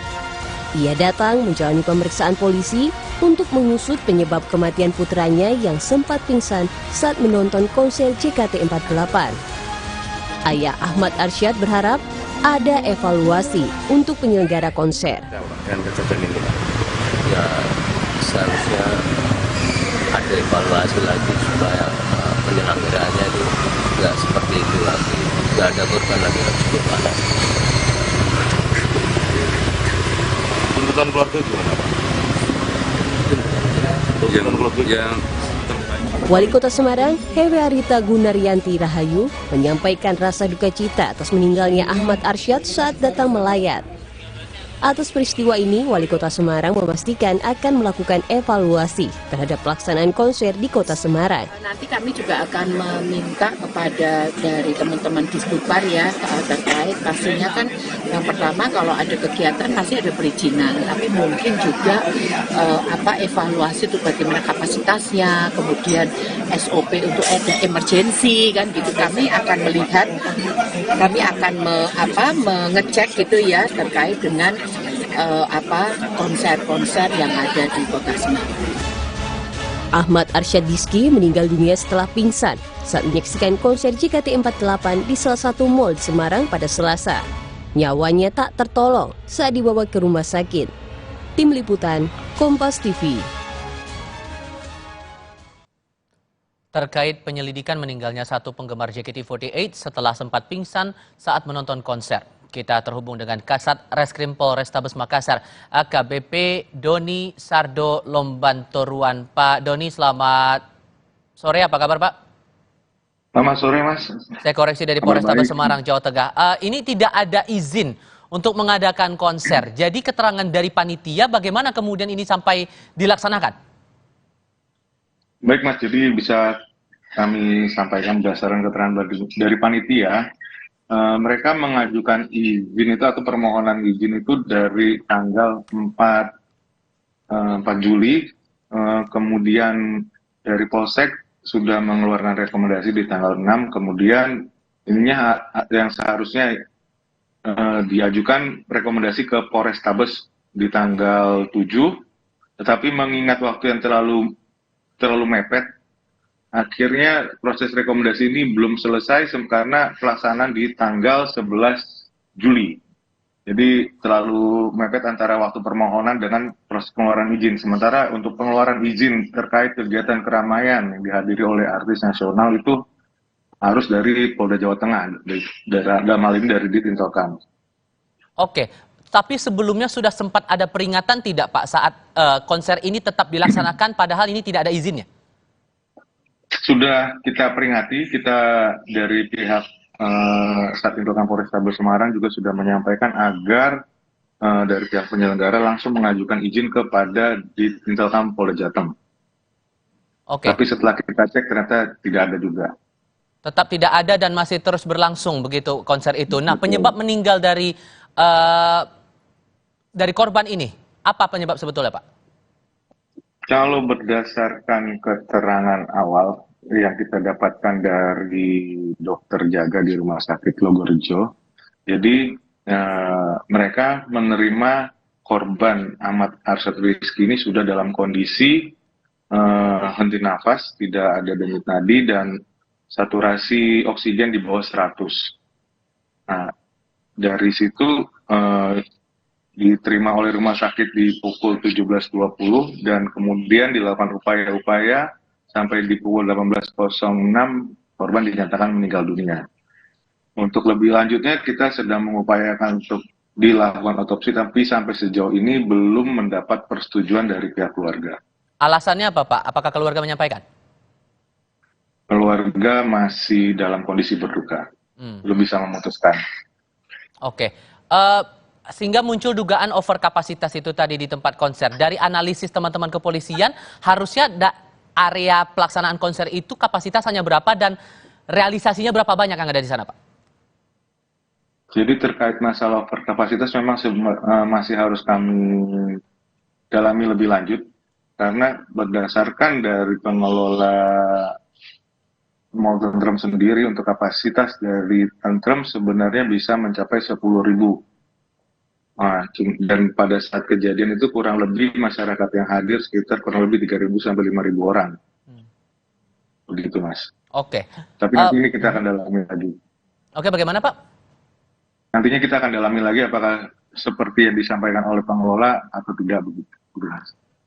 Ia datang menjalani pemeriksaan polisi untuk mengusut penyebab kematian putranya yang sempat pingsan saat menonton konser JKT48. Ayah Ahmad Arsyad berharap ada evaluasi untuk penyelenggara konser. Dan kejadian ini, ya seharusnya ada evaluasi lagi supaya penyelenggaraannya itu nggak seperti itu lagi, nggak ada korban lagi tersebut. Tuntutan keluarga gimana, Pak? Yang Wali Kota Semarang, Hewe Arita Gunaryanti Rahayu, menyampaikan rasa duka cita atas meninggalnya Ahmad Arsyad saat datang melayat. Atas peristiwa ini, Wali Kota Semarang memastikan akan melakukan evaluasi terhadap pelaksanaan konser di Kota Semarang. Nanti kami juga akan meminta kepada dari teman-teman Disbudpar ya terkait pastinya kan yang pertama kalau ada kegiatan pasti ada perizinan, tapi mungkin juga evaluasi itu bagaimana kapasitasnya, kemudian SOP untuk ada emergency kan gitu. Kami akan melihat, kami akan mengecek gitu ya terkait dengan konser-konser yang ada di Kota Semarang. Ahmad Arsyad Diski meninggal dunia setelah pingsan saat menyaksikan konser JKT48 di salah satu mal di Semarang pada Selasa. Nyawanya tak tertolong saat dibawa ke rumah sakit. Tim Liputan, Kompas TV. Terkait penyelidikan meninggalnya satu penggemar JKT48 setelah sempat pingsan saat menonton konser. Kita terhubung dengan Kasat Reskrim Polrestabes Makassar, AKBP Doni Sardo Lombantoruan. Pak Doni, selamat sore, apa kabar Pak? Selamat sore Mas. Saya koreksi dari Polrestabes Semarang, Jawa Tengah. Ini tidak ada izin untuk mengadakan konser. Jadi keterangan dari panitia bagaimana kemudian ini sampai dilaksanakan? Baik Mas, jadi bisa kami sampaikan berdasarkan keterangan dari panitia. mereka mengajukan izin itu atau permohonan izin itu dari tanggal 4 Juli, kemudian dari Polsek sudah mengeluarkan rekomendasi di tanggal 6, kemudian ininya yang seharusnya diajukan rekomendasi ke Polrestabes di tanggal 7, tetapi mengingat waktu yang terlalu mepet, akhirnya proses rekomendasi ini belum selesai karena pelaksanaan di tanggal 11 Juli. Jadi terlalu mepet antara waktu permohonan dengan proses pengeluaran izin. Sementara untuk pengeluaran izin terkait kegiatan keramaian yang dihadiri oleh artis nasional itu harus dari Polda Jawa Tengah, dalam hal ini dari Ditintokan. Oke, tapi sebelumnya sudah sempat ada peringatan tidak Pak saat konser ini tetap dilaksanakan padahal ini tidak ada izinnya? Sudah kita peringati, kita dari pihak Ditintokan Polrestabes Semarang juga sudah menyampaikan agar dari pihak penyelenggara langsung mengajukan izin kepada Ditintokan Polda Jateng. Oke. Tapi setelah kita cek ternyata tidak ada juga. Tetap tidak ada dan masih terus berlangsung begitu konser itu. Nah, penyebab meninggal dari korban ini, apa penyebab sebetulnya, Pak? Kalau berdasarkan keterangan awal yang kita dapatkan dari dokter jaga di Rumah Sakit Logorejo, jadi mereka menerima korban Ahmad Arsyad Rizky ini sudah dalam kondisi henti nafas, tidak ada denyut nadi, dan saturasi oksigen di bawah 100. Nah, dari situ diterima oleh rumah sakit di pukul 17.20 dan kemudian dilakukan upaya-upaya sampai di pukul 18.06 korban dinyatakan meninggal dunia. Untuk lebih lanjutnya kita sedang mengupayakan untuk dilakukan otopsi, tapi sampai sejauh ini belum mendapat persetujuan dari pihak keluarga. Alasannya apa, Pak? Apakah keluarga menyampaikan? Keluarga masih dalam kondisi berduka, belum bisa memutuskan. Oke, sehingga muncul dugaan over kapasitas itu tadi di tempat konser. Dari analisis teman-teman kepolisian, harusnya area pelaksanaan konser itu kapasitas hanya berapa dan realisasinya berapa banyak yang ada di sana, Pak? Jadi terkait masalah over kapasitas memang masih harus kami dalami lebih lanjut, karena berdasarkan dari pengelola Mall Tentrem sendiri untuk kapasitas dari Tentrem sebenarnya bisa mencapai 10.000. Nah, dan pada saat kejadian itu kurang lebih masyarakat yang hadir sekitar kurang lebih 3.000 sampai 5.000 orang. Begitu, Mas. Oke. Tapi nanti ini kita akan dalami lagi. Oke, bagaimana, Pak? Nantinya kita akan dalami lagi apakah seperti yang disampaikan oleh pengelola atau tidak begitu.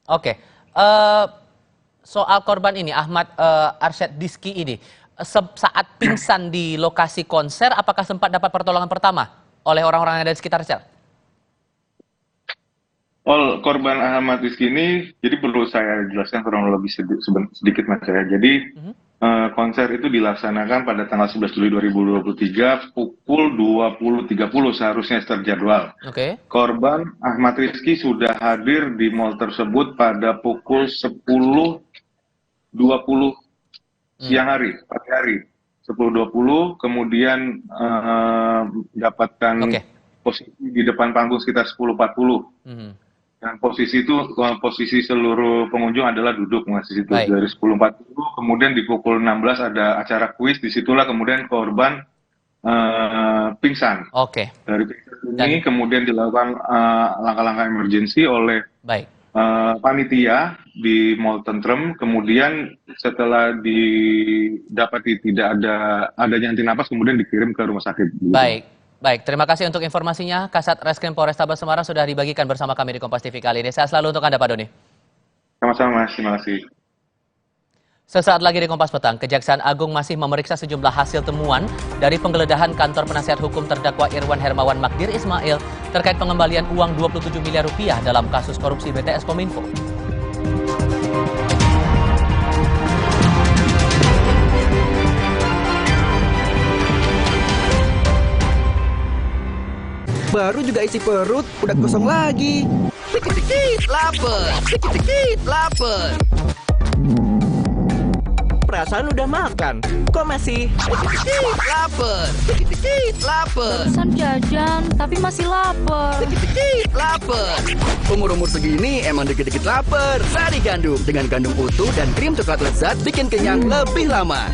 Oke. Soal korban ini, Ahmad Arsyad Rizky ini, saat pingsan di lokasi konser, apakah sempat dapat pertolongan pertama oleh orang-orang yang ada di sekitar sel? Korban Ahmad Rizky ini, jadi perlu saya jelaskan kurang lebih sedikit Mas ya. Jadi konser itu dilaksanakan pada tanggal 11 Juli 2023 pukul 20.30 seharusnya terjadwal. Oke. Korban Ahmad Rizky sudah hadir di mal tersebut pada pukul 10.20 siang hari, pagi hari. 10.20, kemudian mendapatkan posisi di depan panggung sekitar 10.40. Dan posisi itu, posisi seluruh pengunjung adalah duduk Mas di situ. Dari 10.40, kemudian di pukul 16 ada acara kuis, disitulah kemudian korban pingsan. Oke. Dari pingsan ini kemudian dilakukan langkah-langkah emergensi oleh panitia di Mall Tentrem. Kemudian setelah didapati tidak adanya henti napas, kemudian dikirim ke rumah sakit. Baik, terima kasih untuk informasinya. Kasat Reskrim Polrestabes Semarang sudah dibagikan bersama kami di Kompas TV kali ini. Sehat selalu untuk Anda, Pak Doni. Sama-sama, Mas. Terima kasih. Sesaat lagi di Kompas Petang, Kejaksaan Agung masih memeriksa sejumlah hasil temuan dari penggeledahan kantor penasihat hukum terdakwa Irwan Hermawan Magdir Ismail terkait pengembalian uang 27 miliar rupiah dalam kasus korupsi BTS Kominfo. Baru juga isi perut, udah kosong lagi. Dikit-dikit lapar, dikit-dikit lapar. perasaan udah makan. Kok masih lapar? Lapar. Barusan jajan, tapi masih lapar. Lapar. Umur-umur segini emang dikit-dikit lapar. Sari gandum dengan gandum utuh dan krim coklat lezat bikin kenyang lebih lama.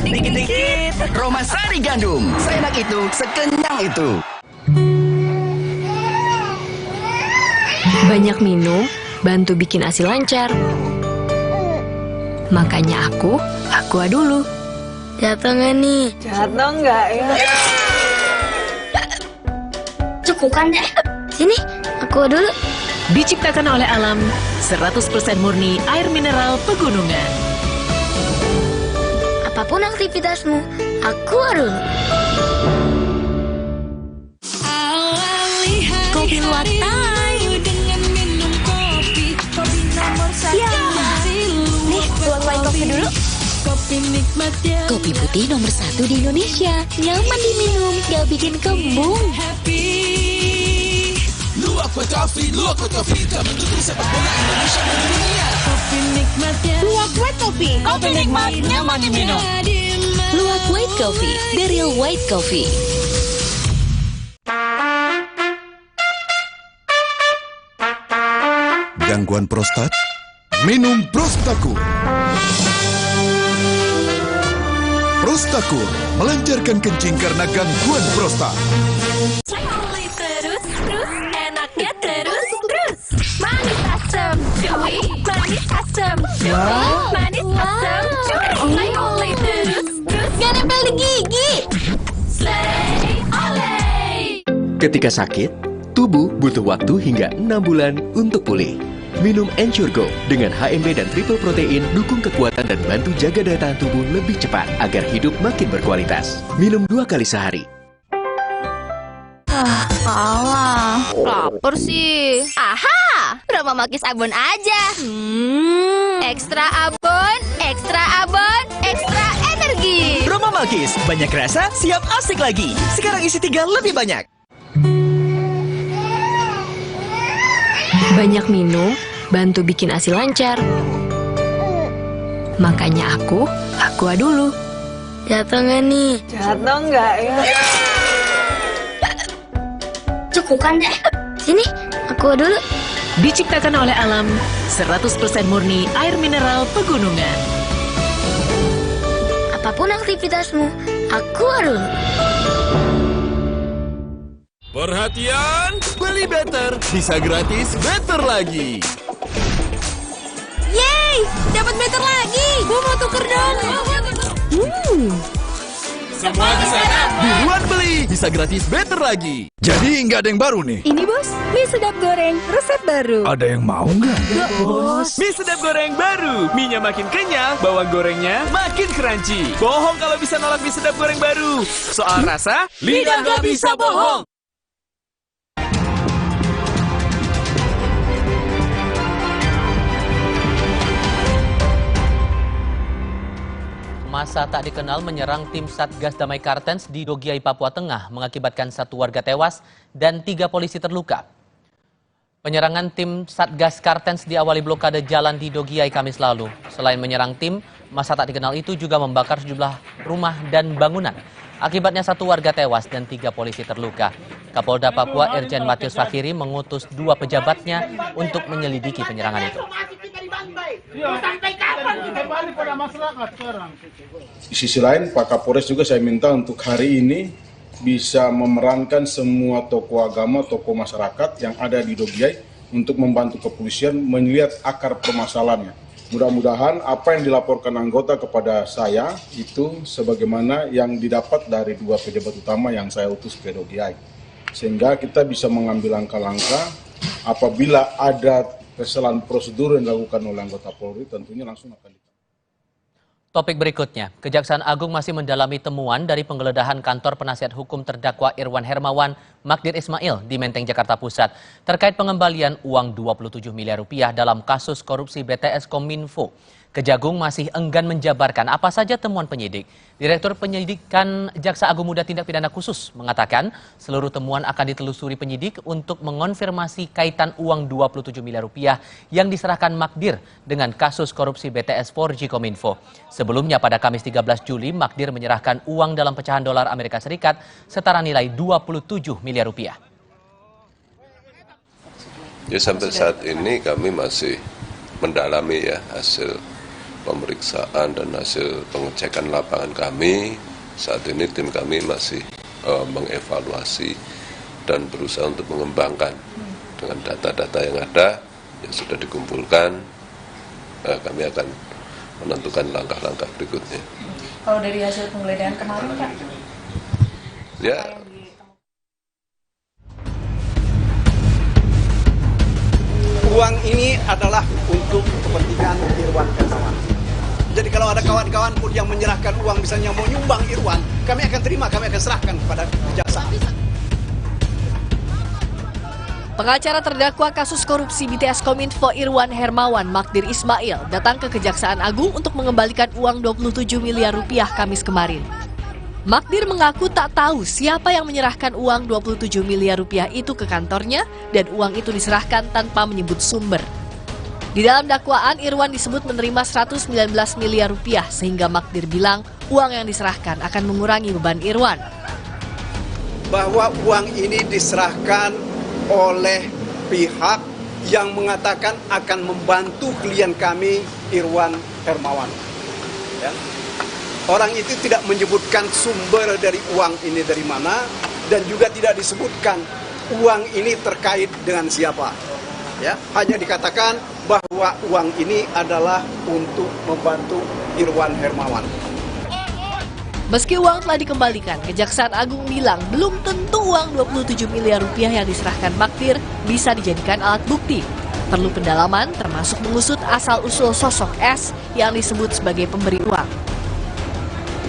Dikit-dikit. Roma Sari gandum. Seenak itu, sekenyang itu. Banyak minum, bantu bikin ASI lancar. Makanya Aqua dulu. Jatuh nggak nih? Jatuh nggak ya? Cukup kan deh. Sini, Aqua dulu. Diciptakan oleh alam, 100% murni air mineral pegunungan. Apapun aktivitasmu, Aqua dulu. Kopi luwak time. Ya. Nih, luwak white coffee dulu. Kopi putih nomor 1 di Indonesia. Nyaman diminum, gak bikin kembung. Luwak white coffee tak mendukung sepak bola Indonesia mendunia. Luwak white coffee. Kopi nikmat, nyaman diminum. Luwak white coffee, the real white coffee. Gangguan prostat? Minum Prostakur. Prostakur melancarkan kencing karena gangguan prostat. Terus, enaknya terus. Manis asam, cuy. Manis asam, cuy. Manis asam, cuy. Oleh terus. Gak nempel di gigi. Slay, oleh. Ketika sakit, tubuh butuh waktu hingga 6 bulan untuk pulih. Minum Ensure Go dengan HMB dan triple protein dukung kekuatan dan bantu jaga daya tahan tubuh lebih cepat agar hidup makin berkualitas. Minum 2 kali sehari. Alah, lapar sih. Aha, Roma Makis abon aja. Ekstra abon, ekstra abon, ekstra energi. Roma Makis, banyak rasa, siap asik lagi. Sekarang isi 3 lebih banyak. Banyak minum, bantu bikin ASI lancar. Makanya Aqua dulu. Jatuh nggak nih? Jatuh nggak ya? Cukup kan deh. Sini, Aqua dulu. Diciptakan oleh alam, 100% murni air mineral pegunungan. Apapun aktivitasmu, Aqua dulu. Perhatian, beli better bisa gratis better lagi. Yeay, dapat better lagi. Gue mau tuker dong. Semua di sana. Buruan beli, bisa gratis better lagi. Jadi nggak ada yang baru nih? Ini bos, mie sedap goreng, resep baru. Ada yang mau nggak? Nggak bos. Mie sedap goreng baru. Mie-nya makin kenyal, bawang gorengnya makin crunchy. Bohong kalau bisa nolak mie sedap goreng baru. Soal rasa, lidah nggak bisa bohong. Masa tak dikenal menyerang tim Satgas Damai Kartens di Dogiai, Papua Tengah mengakibatkan 1 warga tewas dan 3 polisi terluka. Penyerangan tim Satgas Kartens diawali blokade jalan di Dogiai Kamis lalu. Selain menyerang tim, masa tak dikenal itu juga membakar sejumlah rumah dan bangunan. Akibatnya 1 warga tewas dan 3 polisi terluka. Kapolda Papua Irjen Matius Fakhiri mengutus 2 pejabatnya untuk menyelidiki penyerangan itu. Di sisi lain, Pak Kapolres juga saya minta untuk hari ini bisa memerankan semua tokoh agama, tokoh masyarakat yang ada di Dogiai untuk membantu kepolisian melihat akar permasalahannya. Mudah-mudahan apa yang dilaporkan anggota kepada saya itu sebagaimana yang didapat dari 2 pejabat utama yang saya utus ke Dogiai. Sehingga kita bisa mengambil langkah-langkah apabila ada kesalahan prosedur yang dilakukan oleh anggota Polri tentunya langsung akan ditangani. Topik berikutnya, Kejaksaan Agung masih mendalami temuan dari penggeledahan kantor penasihat hukum terdakwa Irwan Hermawan Magdir Ismail di Menteng, Jakarta Pusat terkait pengembalian uang 27 miliar rupiah dalam kasus korupsi BTS Kominfo. Kejagung masih enggan menjabarkan apa saja temuan penyidik. Direktur Penyidikan Jaksa Agung Muda Tindak Pidana Khusus mengatakan seluruh temuan akan ditelusuri penyidik untuk mengonfirmasi kaitan uang 27 miliar rupiah yang diserahkan Magdir dengan kasus korupsi BTS 4G Kominfo. Sebelumnya pada Kamis 13 Juli, Magdir menyerahkan uang dalam pecahan dolar Amerika Serikat setara nilai 27 miliar rupiah. Ya, sampai saat ini kami masih mendalami ya hasil pemeriksaan dan hasil pengecekan lapangan kami. Saat ini tim kami masih mengevaluasi dan berusaha untuk mengembangkan dengan data-data yang ada yang sudah dikumpulkan. Kami akan menentukan langkah-langkah berikutnya. Kalau dari hasil penggeledahan kemarin, Pak? Ya. Uang ini adalah untuk kepentingan Irwan Hermawan. Jadi kalau ada kawan-kawan pun yang menyerahkan uang misalnya mau nyumbang Irwan, kami akan terima, kami akan serahkan kepada kejaksaan. Pengacara terdakwa kasus korupsi BTS Kominfo Irwan Hermawan Magdir Ismail datang ke Kejaksaan Agung untuk mengembalikan uang 27 miliar rupiah Kamis kemarin. Magdir mengaku tak tahu siapa yang menyerahkan uang 27 miliar rupiah itu ke kantornya dan uang itu diserahkan tanpa menyebut sumber. Di dalam dakwaan, Irwan disebut menerima 119 miliar rupiah sehingga Magdir bilang uang yang diserahkan akan mengurangi beban Irwan. Bahwa uang ini diserahkan oleh pihak yang mengatakan akan membantu klien kami Irwan Hermawan. Ya. Orang itu tidak menyebutkan sumber dari uang ini dari mana dan juga tidak disebutkan uang ini terkait dengan siapa. Ya, hanya dikatakan bahwa uang ini adalah untuk membantu Irwan Hermawan. Meski uang telah dikembalikan, Kejaksaan Agung bilang belum tentu uang 27 miliar rupiah yang diserahkan Magdir bisa dijadikan alat bukti. Perlu pendalaman termasuk mengusut asal-usul sosok S yang disebut sebagai pemberi uang.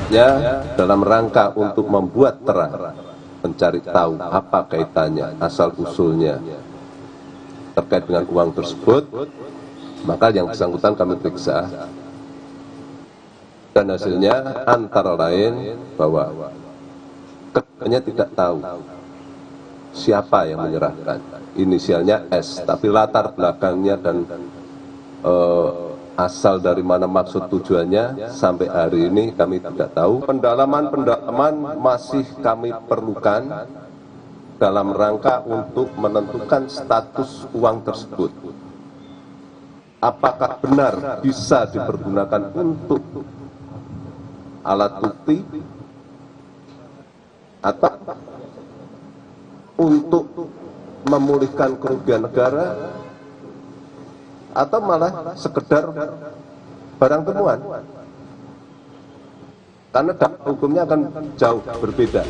Ya, dalam rangka untuk membuat terang, mencari tahu apa kaitannya, asal-usulnya terkait dengan uang tersebut, maka yang bersangkutan kami periksa. Dan hasilnya antara lain bahwa keduanya tidak tahu siapa yang menyerahkan. Inisialnya S, tapi latar belakangnya dan asal dari mana maksud tujuannya sampai hari ini kami tidak tahu. Pendalaman masih kami perlukan dalam rangka untuk menentukan status uang tersebut. Apakah benar bisa dipergunakan untuk alat bukti atau untuk memulihkan kerugian negara atau malah sekedar barang temuan, karena dampak hukumnya akan jauh berbeda.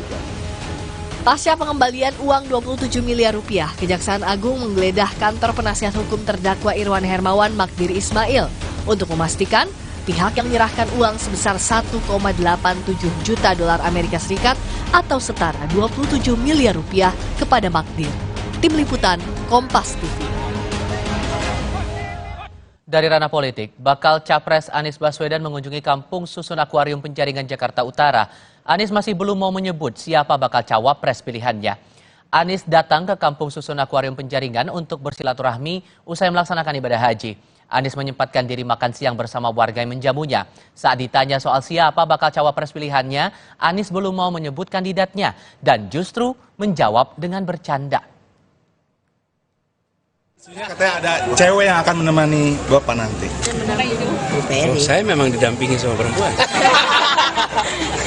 Pasca pengembalian uang 27 miliar rupiah, Kejaksaan Agung menggeledah kantor penasihat hukum terdakwa Irwan Hermawan Magdir Ismail untuk memastikan pihak yang menyerahkan uang sebesar 1,87 juta dolar Amerika Serikat atau setara 27 miliar rupiah kepada Magdir. Tim Liputan, Kompas TV. Dari ranah politik, bakal Capres Anies Baswedan mengunjungi Kampung Susun Akuarium Penjaringan Jakarta Utara. Anies masih belum mau menyebut siapa bakal cawapres pilihannya. Anies datang ke Kampung Susun Akuarium Penjaringan untuk bersilaturahmi usai melaksanakan ibadah haji. Anies menyempatkan diri makan siang bersama warga yang menjamunya. Saat ditanya soal siapa bakal cawapres pilihannya, Anies belum mau menyebut kandidatnya dan justru menjawab dengan bercanda. Katanya ada cewek yang akan menemani Bapak nanti. Oh, saya memang didampingi sama perempuan.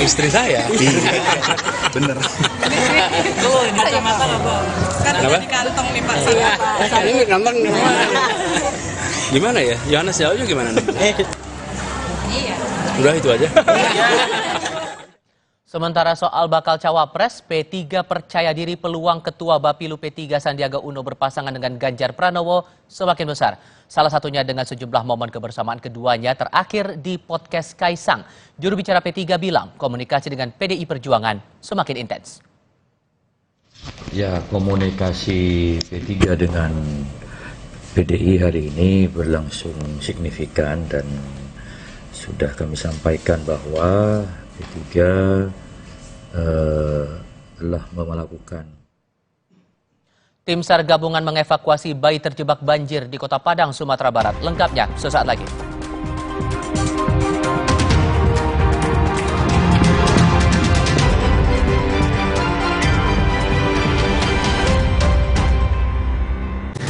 Istri saya. Iya, bener. Tuh, ini kacamata loh, Bang. Kan ada di kantong nih, Pak. Ini kantong gimana ya? Yohanes jawabnya gimana nih? Iya. Udah itu aja. Sementara soal bakal cawapres, P3 percaya diri peluang Ketua Bapilu P3 Sandiaga Uno berpasangan dengan Ganjar Pranowo semakin besar. Salah satunya dengan sejumlah momen kebersamaan keduanya terakhir di podcast Kaisang. Juru bicara P3 bilang komunikasi dengan PDI Perjuangan semakin intens. Ya, komunikasi P3 dengan PDI hari ini berlangsung signifikan dan sudah kami sampaikan bahwa P3 telah melakukan. Tim SAR gabungan mengevakuasi bayi terjebak banjir di Kota Padang, Sumatera Barat. Lengkapnya sesaat lagi.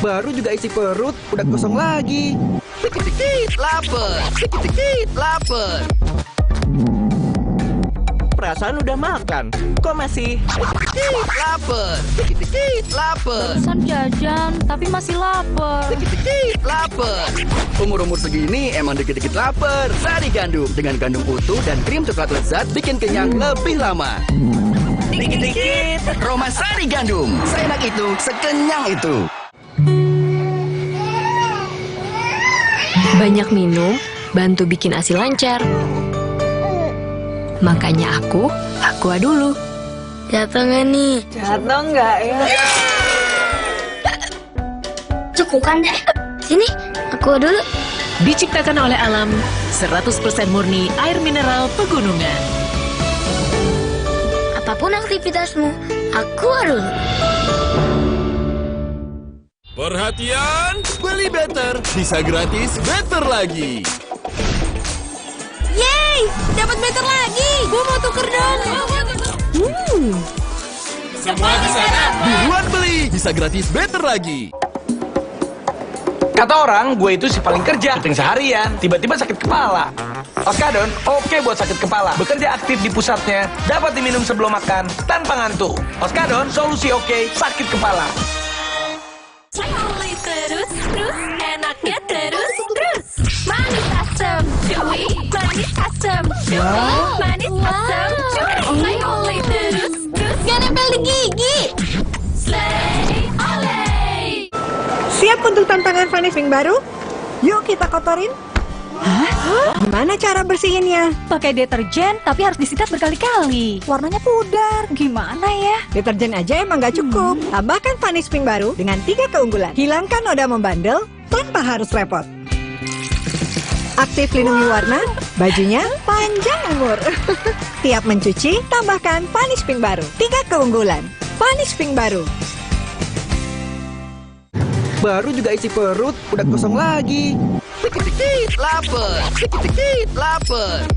Baru juga isi perut, udah kosong lagi. Dikit-dikit lapar, dikit-dikit lapar. Perasaan udah makan, kok masih dikit-dikit lapar, dikit-dikit lapar. Barusan jajan, tapi masih lapar. Dikit-dikit lapar. Umur-umur segini emang dikit-dikit lapar. Sari gandum dengan gandum utuh dan krim coklat lezat bikin kenyang lebih lama. Dikit-dikit Roma Sari Gandum. Seenak itu, sekenyang itu. Banyak minum, bantu bikin ASI lancar. Makanya Aqua dulu. Jatuh nggak nih? Jatuh nggak ya? Cukup kan deh. Sini, Aqua dulu. Diciptakan oleh alam, 100% murni air mineral pegunungan. Apapun aktivitasmu, Aqua dulu. Perhatian, beli better bisa gratis better lagi. Yeay, dapat better lagi. Gue mau tuker dong. Semua bisa dapat. Buruan beli, bisa gratis better lagi. Kata orang, gue itu si paling kerja, syuting seharian, tiba-tiba sakit kepala. Oskadon, oke buat sakit kepala. Bekerja aktif di pusatnya, dapat diminum sebelum makan, tanpa ngantuk. Oskadon, solusi oke, sakit kepala. Terus, enaknya terus. Manis asam, chewy, manis asam, chewy, manis asam, chewy. Oleh terus. Gak nempel di gigi. Slay, oleh. Siap untuk tantangan finishing baru? Yuk kita kotorin. Hah? Gimana cara bersihinnya? Pakai deterjen, tapi harus disikat berkali-kali. Warnanya pudar. Gimana ya? Deterjen aja emang gak cukup. Tambahkan Vanish Pink baru dengan 3 keunggulan. Hilangkan noda membandel tanpa harus repot. Aktif lindungi warna, bajunya panjang umur. Tiap mencuci, tambahkan Vanish Pink baru. 3 keunggulan. Vanish Pink baru. Baru juga isi perut, udah kosong lagi. Dikit-dikit lapar, dikit-dikit lapar.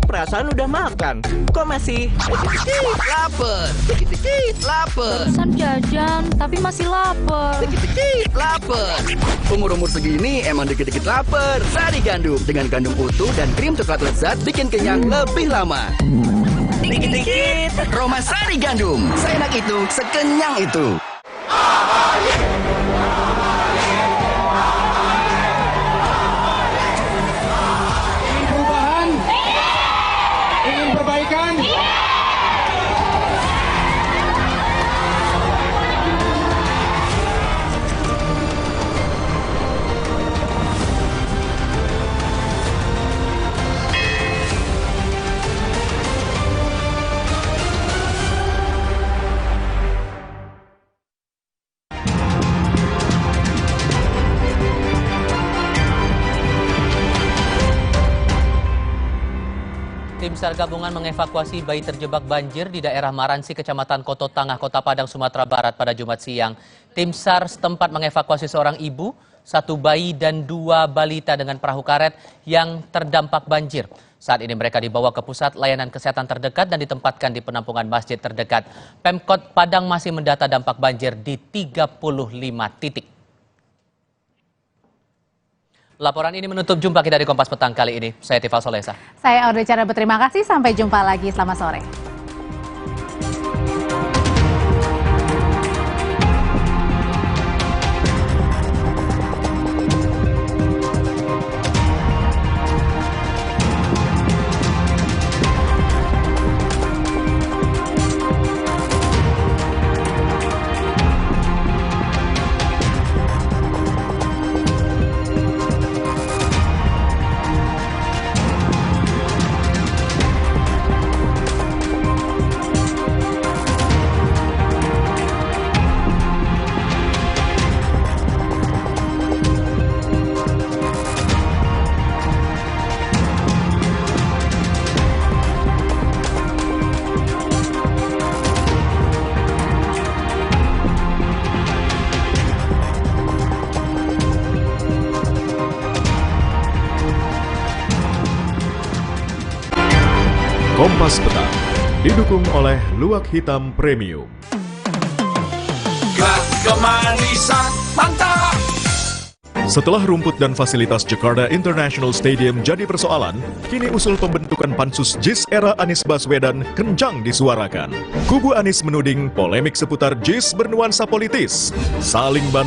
Perasaan udah makan, kok masih dikit-dikit lapar, dikit-dikit lapar. Barusan jajan, tapi masih lapar. Dikit-dikit lapar. Umur-umur segini emang dikit-dikit lapar. Sari gandum dengan gandum utuh dan krim coklat lezat bikin kenyang lebih lama. Dikit-dikit Roma Sari Gandum. Seenak itu, sekenyang itu. Tim SAR gabungan mengevakuasi bayi terjebak banjir di daerah Maransi, Kecamatan Koto Tangah, Kota Padang, Sumatera Barat pada Jumat siang. Tim SAR setempat mengevakuasi seorang ibu, 1 bayi dan 2 balita dengan perahu karet yang terdampak banjir. Saat ini mereka dibawa ke pusat layanan kesehatan terdekat dan ditempatkan di penampungan masjid terdekat. Pemkot Padang masih mendata dampak banjir di 35 titik. Laporan ini menutup jumpa kita di Kompas Petang kali ini. Saya Tifal Solesa. Saya Audrey Cara, berterima kasih. Sampai jumpa lagi. Selamat sore. Nafas Petang didukung oleh Luwak Hitam Premium. Kemanisan mantap. Setelah rumput dan fasilitas Jakarta International Stadium jadi persoalan, kini usul pembentukan pansus JIS era Anies Baswedan kencang disuarakan. Kubu Anies menuding polemik seputar JIS bernuansa politis, saling bantu